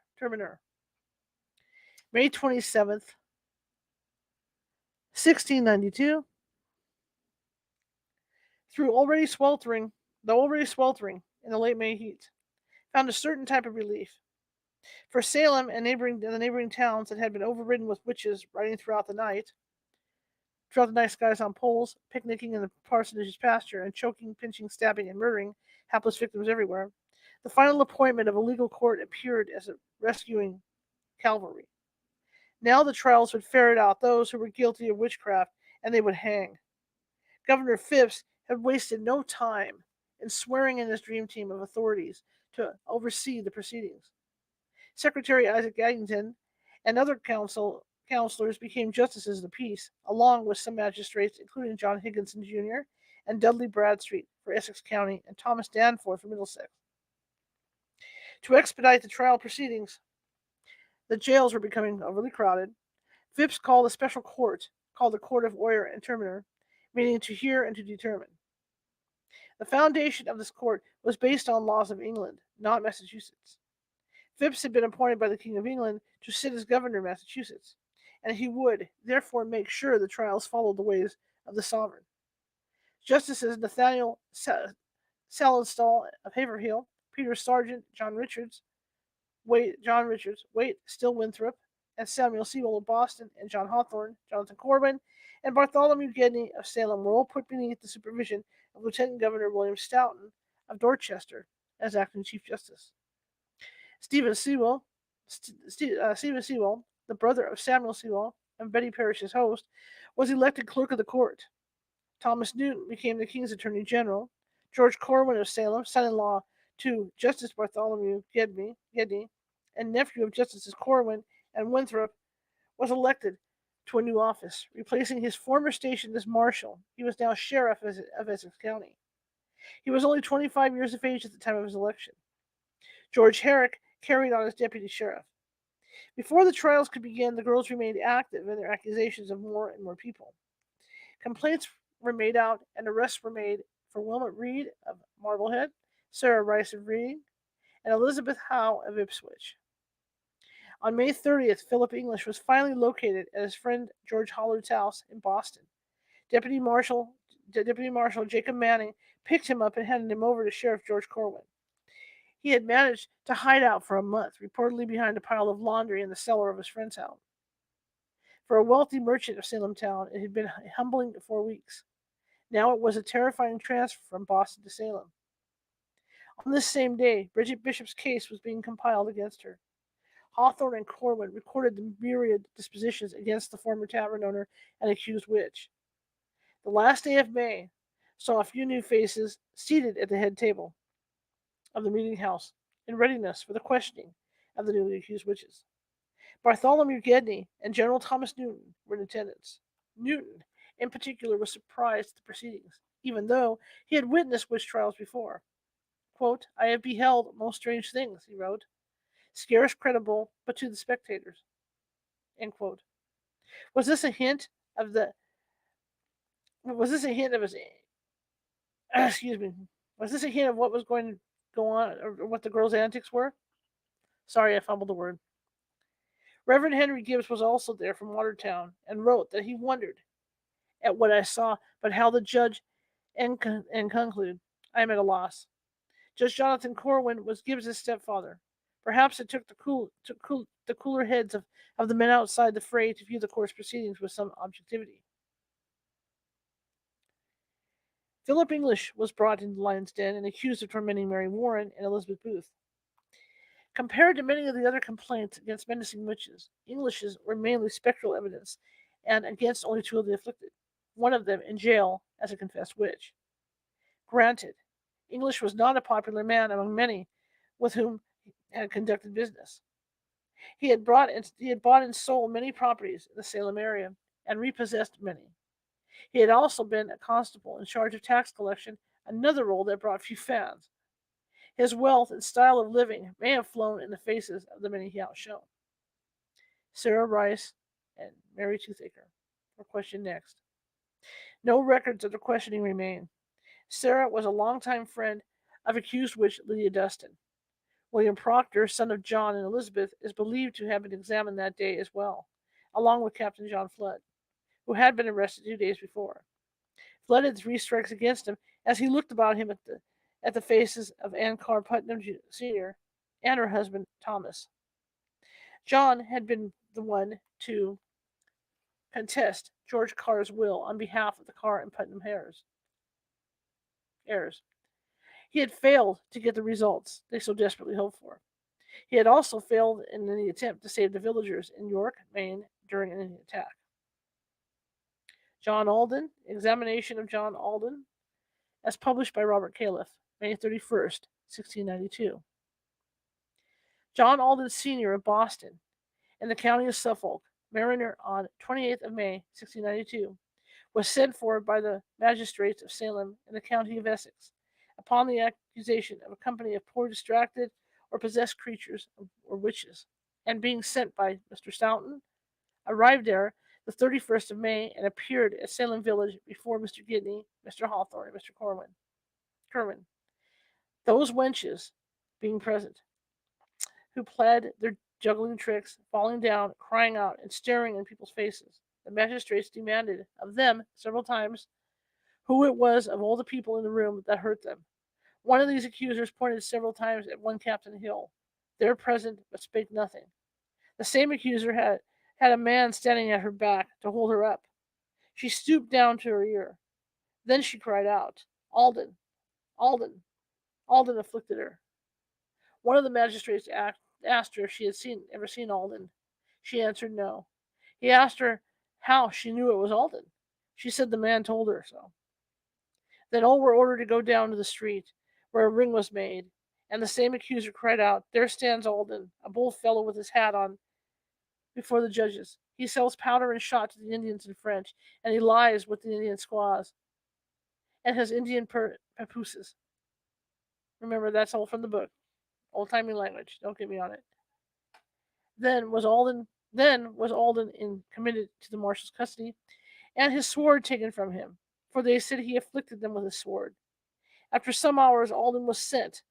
May 27th, 1692, though already sweltering in the late May heat, found a certain type of relief. For Salem and the neighboring towns that had been overridden with witches riding throughout the night skies on poles, picnicking in the parsonage's pasture, and choking, pinching, stabbing, and murdering hapless victims everywhere, the final appointment of a legal court appeared as a rescuing cavalry. Now the trials would ferret out those who were guilty of witchcraft, and they would hang. Governor Phipps had wasted no time in swearing in his dream team of authorities to oversee the proceedings. Secretary Isaac Gaddington and other counselors became justices of the peace, along with some magistrates, including John Higginson Jr. and Dudley Bradstreet for Essex County and Thomas Danforth for Middlesex. To expedite the trial proceedings, the jails were becoming overly crowded. Phipps called a special court, called the Court of Oyer and Terminer, meaning to hear and to determine. The foundation of this court was based on laws of England, not Massachusetts. Phipps had been appointed by the King of England to sit as governor of Massachusetts, and he would, therefore, make sure the trials followed the ways of the sovereign. Justices Nathaniel Salenstall of Haverhill, Peter Sargent, John Richards, Waite Still Winthrop, and Samuel Sewell of Boston, and John Hawthorne, Jonathan Corwin, and Bartholomew Gedney of Salem were all put beneath the supervision of Lieutenant Governor William Stoughton of Dorchester as acting Chief Justice. Stephen Sewell, the brother of Samuel Sewell and Betty Parish's host, was elected clerk of the court. Thomas Newton became the King's Attorney General. George Corwin of Salem, son-in-law to Justice Bartholomew Gedney, and nephew of Justices Corwin and Winthrop, was elected to a new office, replacing his former station as marshal. He was now sheriff of Essex County. He was only 25 years of age at the time of his election. George Herrick carried on as deputy sheriff. Before the trials could begin, the girls remained active in their accusations of more and more people. Complaints were made out and arrests were made for Wilmot Reed of Marblehead, Sarah Rice of Reading, and Elizabeth Howe of Ipswich. On May 30th, Philip English was finally located at his friend George Hollard's house in Boston. Deputy Marshal Jacob Manning picked him up and handed him over to Sheriff George Corwin. He had managed to hide out for a month, reportedly behind a pile of laundry in the cellar of his friend's house. For a wealthy merchant of Salem town, it had been humbling 4 weeks. Now it was a terrifying transfer from Boston to Salem. On this same day, Bridget Bishop's case was being compiled against her. Hawthorne and Corwin recorded the myriad dispositions against the former tavern owner and accused witch. The last day of May saw a few new faces seated at the head table of the meeting house in readiness for the questioning of the newly accused witches. Bartholomew Gedney and General Thomas Newton were in attendance. Newton, in particular, was surprised at the proceedings, even though he had witnessed witch trials before. Quote, "I have beheld most strange things," he wrote, "scarce credible but to the spectators." End quote. Was this a hint of his excuse me, was this a hint of what was going to go on, or what the girls' antics were? Sorry, I fumbled the word. Reverend Henry Gibbs was also there from Watertown and wrote that he wondered at what I saw, but how the judge and concluded, "I am at a loss." Judge Jonathan Corwin was Gibbs's stepfather. Perhaps it took the cooler heads of the men outside the fray to view the court's proceedings with some objectivity. Philip English was brought into Lion's Den and accused of tormenting Mary Warren and Elizabeth Booth. Compared to many of the other complaints against menacing witches, English's were mainly spectral evidence and against only 2 of the afflicted, one of them in jail as a confessed witch. Granted, English was not a popular man among many with whom he had conducted business. He had bought and sold many properties in the Salem area and repossessed many. He had also been a constable in charge of tax collection, another role that brought few fans. His wealth and style of living may have flown in the faces of the many he outshone. Sarah Rice and Mary Toothaker were questioned next. No records of the questioning remain. Sarah was a longtime friend of accused witch Lydia Dustin. William Proctor, son of John and Elizabeth, is believed to have been examined that day as well, along with Captain John Flood, who had been arrested 2 days before. Flood had 3 strikes against him as he looked about him at the faces of Ann Carr Putnam Sr. and her husband Thomas. John had been the one to contest George Carr's will on behalf of the Carr and Putnam heirs. He had failed to get the results they so desperately hoped for. He had also failed in any attempt to save the villagers in York, Maine during an Indian attack. John Alden, Examination of John Alden, as published by Robert Califf, May 31st, 1692. John Alden Sr. of Boston, in the county of Suffolk, mariner on 28th of May, 1692, was sent for by the magistrates of Salem in the county of Essex, upon the accusation of a company of poor distracted or possessed creatures or witches, and being sent by Mr. Stoughton, arrived there the 31st of May and appeared at Salem village before Mr. Gidney, Mr. Hawthorne, and Mr. Kerwin. Those wenches being present, who pled their juggling tricks, falling down, crying out, and staring in people's faces. The magistrates demanded of them several times who it was of all the people in the room that hurt them. One of these accusers pointed several times at one Captain Hill, there present, but spake nothing. The same accuser had a man standing at her back to hold her up. She stooped down to her ear. Then she cried out, Alden, Alden, Alden afflicted her. One of the magistrates asked her if she had ever seen Alden. She answered no. He asked her how she knew it was Alden. She said the man told her so. Then all were ordered to go down to the street, where a ring was made, and the same accuser cried out, there stands Alden, a bold fellow with his hat on, before the judges. He sells powder and shot to the Indians in French, and he lies with the Indian squaws, and has Indian papooses. Remember, that's all from the book. Old-timey language. Don't get me on it. Then was Alden committed to the marshal's custody, and his sword taken from him, for they said he afflicted them with his sword. After some hours, Alden was sent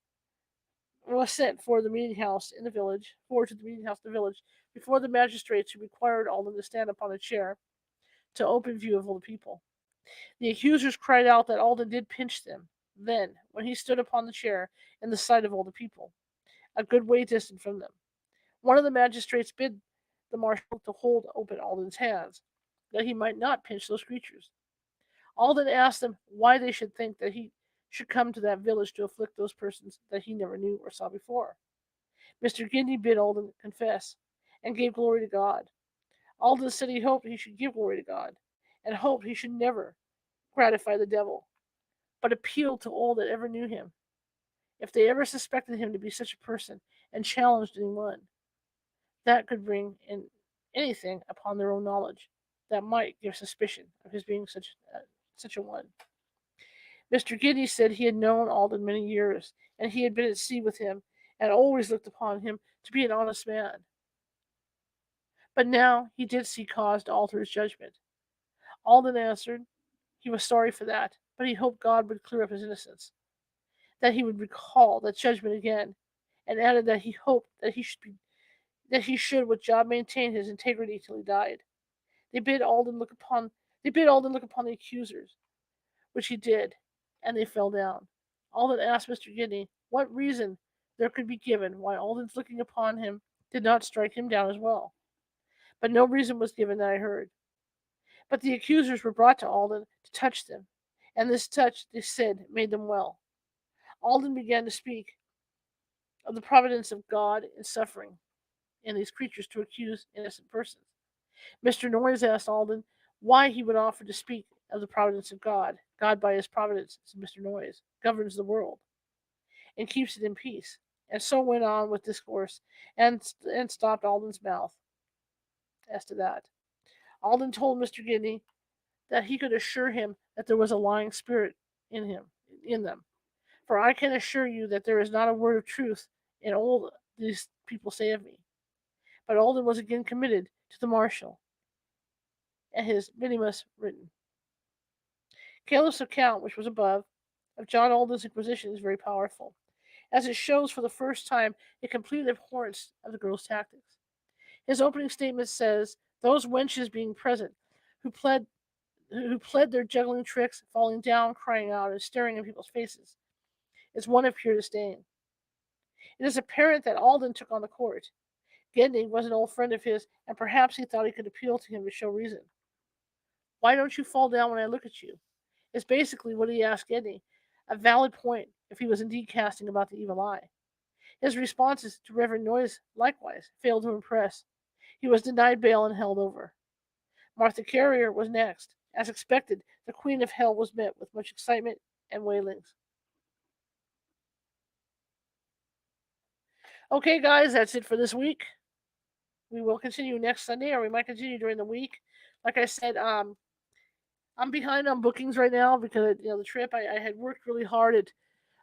for the meeting house in the village, before the magistrates who required Alden to stand upon a chair to open view of all the people. The accusers cried out that Alden did pinch them. Then, when he stood upon the chair in the sight of all the people, a good way distant from them, one of the magistrates bid the marshal to hold open Alden's hands, that he might not pinch those creatures. Alden asked them why they should think that he should come to that village to afflict those persons that he never knew or saw before. Mr. Gidney bid Alden confess, and gave glory to God. Alden said he hoped he should give glory to God, and hoped he should never gratify the devil, but appealed to all that ever knew him, if they ever suspected him to be such a person, and challenged anyone that could bring in anything upon their own knowledge that might give suspicion of his being such a one. Mr. Gidney said he had known Alden many years, and he had been at sea with him, and always looked upon him to be an honest man. But now he did see cause to alter his judgment. Alden answered he was sorry for that, but he hoped God would clear up his innocence, that he would recall that judgment again, and added that he hoped that he should with job maintain his integrity till he died. They bid Alden look upon the accusers, which he did, and they fell down. Alden asked Mr. Gidney what reason there could be given why Alden's looking upon him did not strike him down as well. But no reason was given that I heard. But the accusers were brought to Alden to touch them, and this touch, they said, made them well. Alden began to speak of the providence of God in suffering in these creatures to accuse innocent persons. Mr. Noyes asked Alden why he would offer to speak of the providence of God. God, by his providence, said Mr. Noyes, governs the world. and keeps it in peace. And so went on with discourse and stopped Alden's mouth as to that. Alden told Mr. Gidney that he could assure him that there was a lying spirit in them. For I can assure you that there is not a word of truth in all these people say of me. But Alden was again committed to the marshal, and his minimus written. Caleb's account, which was above, of John Alden's inquisition is very powerful, as it shows for the first time a complete abhorrence of the girl's tactics. His opening statement says, "Those wenches being present, who pled their juggling tricks, falling down, crying out, and staring in people's faces, is one of pure disdain. It is apparent that Alden took on the court. Gedney was an old friend of his, and perhaps he thought he could appeal to him to show reason. Why don't you fall down when I look at you? Is basically what he asked Gedney, a valid point if he was indeed casting about the evil eye. His responses to Reverend Noyes likewise failed to impress. He was denied bail and held over. Martha Carrier was next. As expected, the Queen of Hell was met with much excitement and wailings. Okay, guys, that's it for this week. We will continue next Sunday, or we might continue during the week. Like I said, I'm behind on bookings right now because the trip. I had worked really hard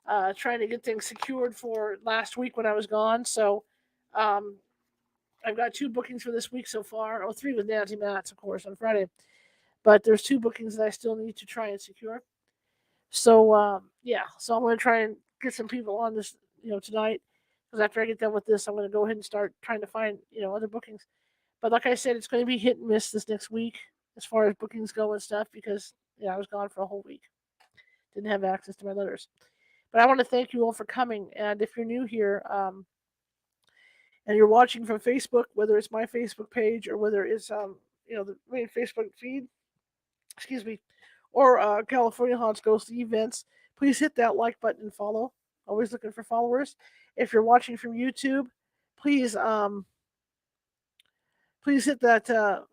at trying to get things secured for last week when I was gone. So um, I've got 2 bookings for this week so far. Oh, 3 with Nancy Matz, of course, on Friday. But there's 2 bookings that I still need to try and secure. So so I'm going to try and get some people on this, tonight. Because after I get done with this, I'm going to go ahead and start trying to find, other bookings. But like I said, it's going to be hit and miss this next week as far as bookings go and stuff because I was gone for a whole week. Didn't have access to my letters. But I want to thank you all for coming. And if you're new here and you're watching from Facebook, whether it's my Facebook page or whether it's the main Facebook feed, excuse me, or California Haunts Ghostly Events, please hit that like button and follow. Always looking for followers. If you're watching from YouTube, please please hit that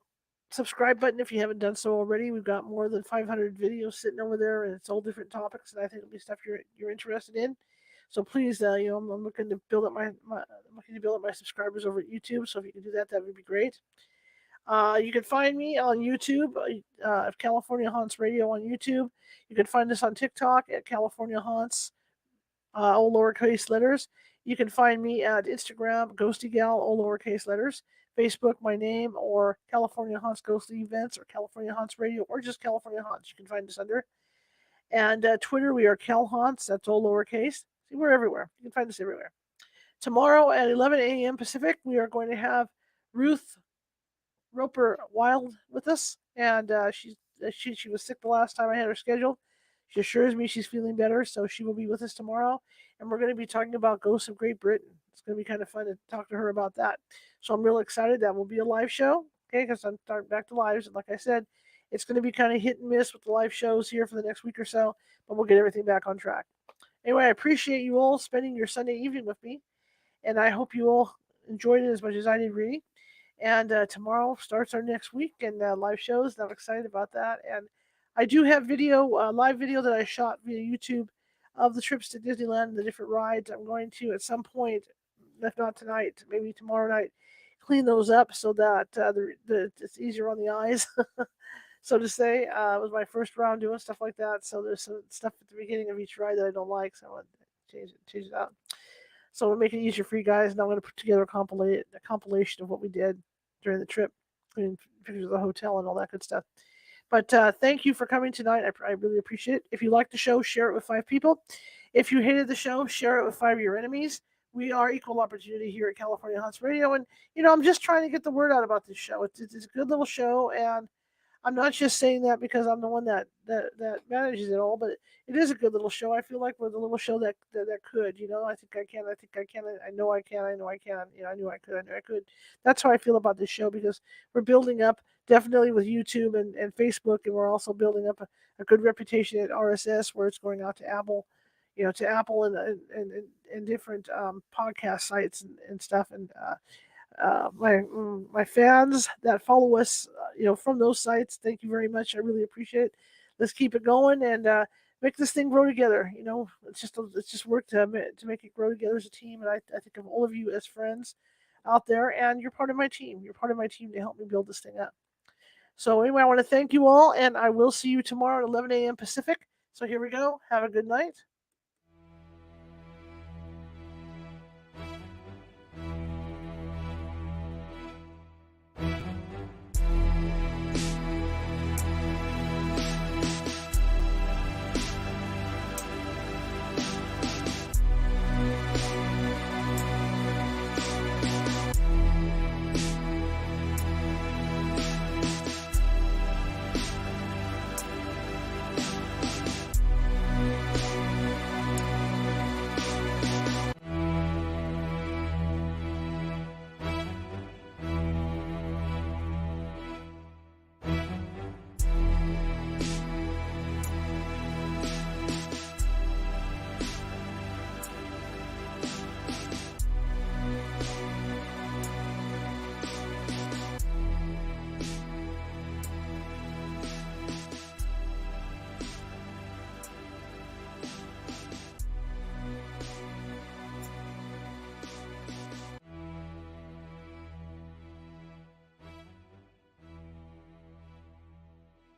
subscribe button if you haven't done so already. We've got more than 500 videos sitting over there, and it's all different topics, and I think it'll be stuff you're interested in. So please, I'm looking to build up my subscribers over at YouTube. So if you can do that, that would be great. You can find me on YouTube, California Haunts Radio on YouTube. You can find us on TikTok at California Haunts, all lowercase letters. You can find me at Instagram, Ghosty Gal, all lowercase letters. Facebook, my name, or California Haunts Ghostly Events, or California Haunts Radio, or just California Haunts. You can find us under. And Twitter, we are Cal Haunts. That's all lowercase. See, we're everywhere. You can find us everywhere. Tomorrow at 11 a.m. Pacific, we are going to have Ruth Roper Wild with us, and she was sick the last time I had her scheduled. She assures me she's feeling better, so she will be with us tomorrow, and we're going to be talking about Ghosts of Great Britain. It's going to be kind of fun to talk to her about that. So I'm real excited. That will be a live show, okay? Because I'm starting back to lives, and like I said, it's going to be kind of hit and miss with the live shows here for the next week or so, but we'll get everything back on track. Anyway, I appreciate you all spending your Sunday evening with me, and I hope you all enjoyed it as much as I did reading. And tomorrow starts our next week and live shows. And I'm excited about that. And I do have live video that I shot via YouTube of the trips to Disneyland and the different rides. I'm going to, at some point, if not tonight, maybe tomorrow night, clean those up so that it's easier on the eyes, so to say. It was my first round doing stuff like that. So there's some stuff at the beginning of each ride that I don't like. So I want to change it out. So we'll make it easier for you guys. And I'm going to put together a compilation of what we did during the trip, including pictures of the hotel and all that good stuff. But thank you for coming tonight. I really appreciate it. If you like the show, share it with 5 people. If you hated the show, share it with 5 of your enemies. We are equal opportunity here at California Haunts Radio. And, I'm just trying to get the word out about this show. It's a good little show, and I'm not just saying that because I'm the one that manages it all, but it is a good little show. I feel like we're the little show that could, I think I can, I know I can, I know I can, I knew I could. That's how I feel about this show because we're building up definitely with YouTube and Facebook, and we're also building up a good reputation at RSS where it's going out to Apple, to Apple and different podcast sites and stuff. And my fans that follow us, from those sites. Thank you very much. I really appreciate it. Let's keep it going. And make this thing grow together. It's just work to make it grow together as a team. And I think of all of you as friends out there, and you're part of my team. You're part of my team to help me build this thing up. So anyway, I want to thank you all, and I will see you tomorrow at 11 a.m. Pacific. So here we go. Have a good night.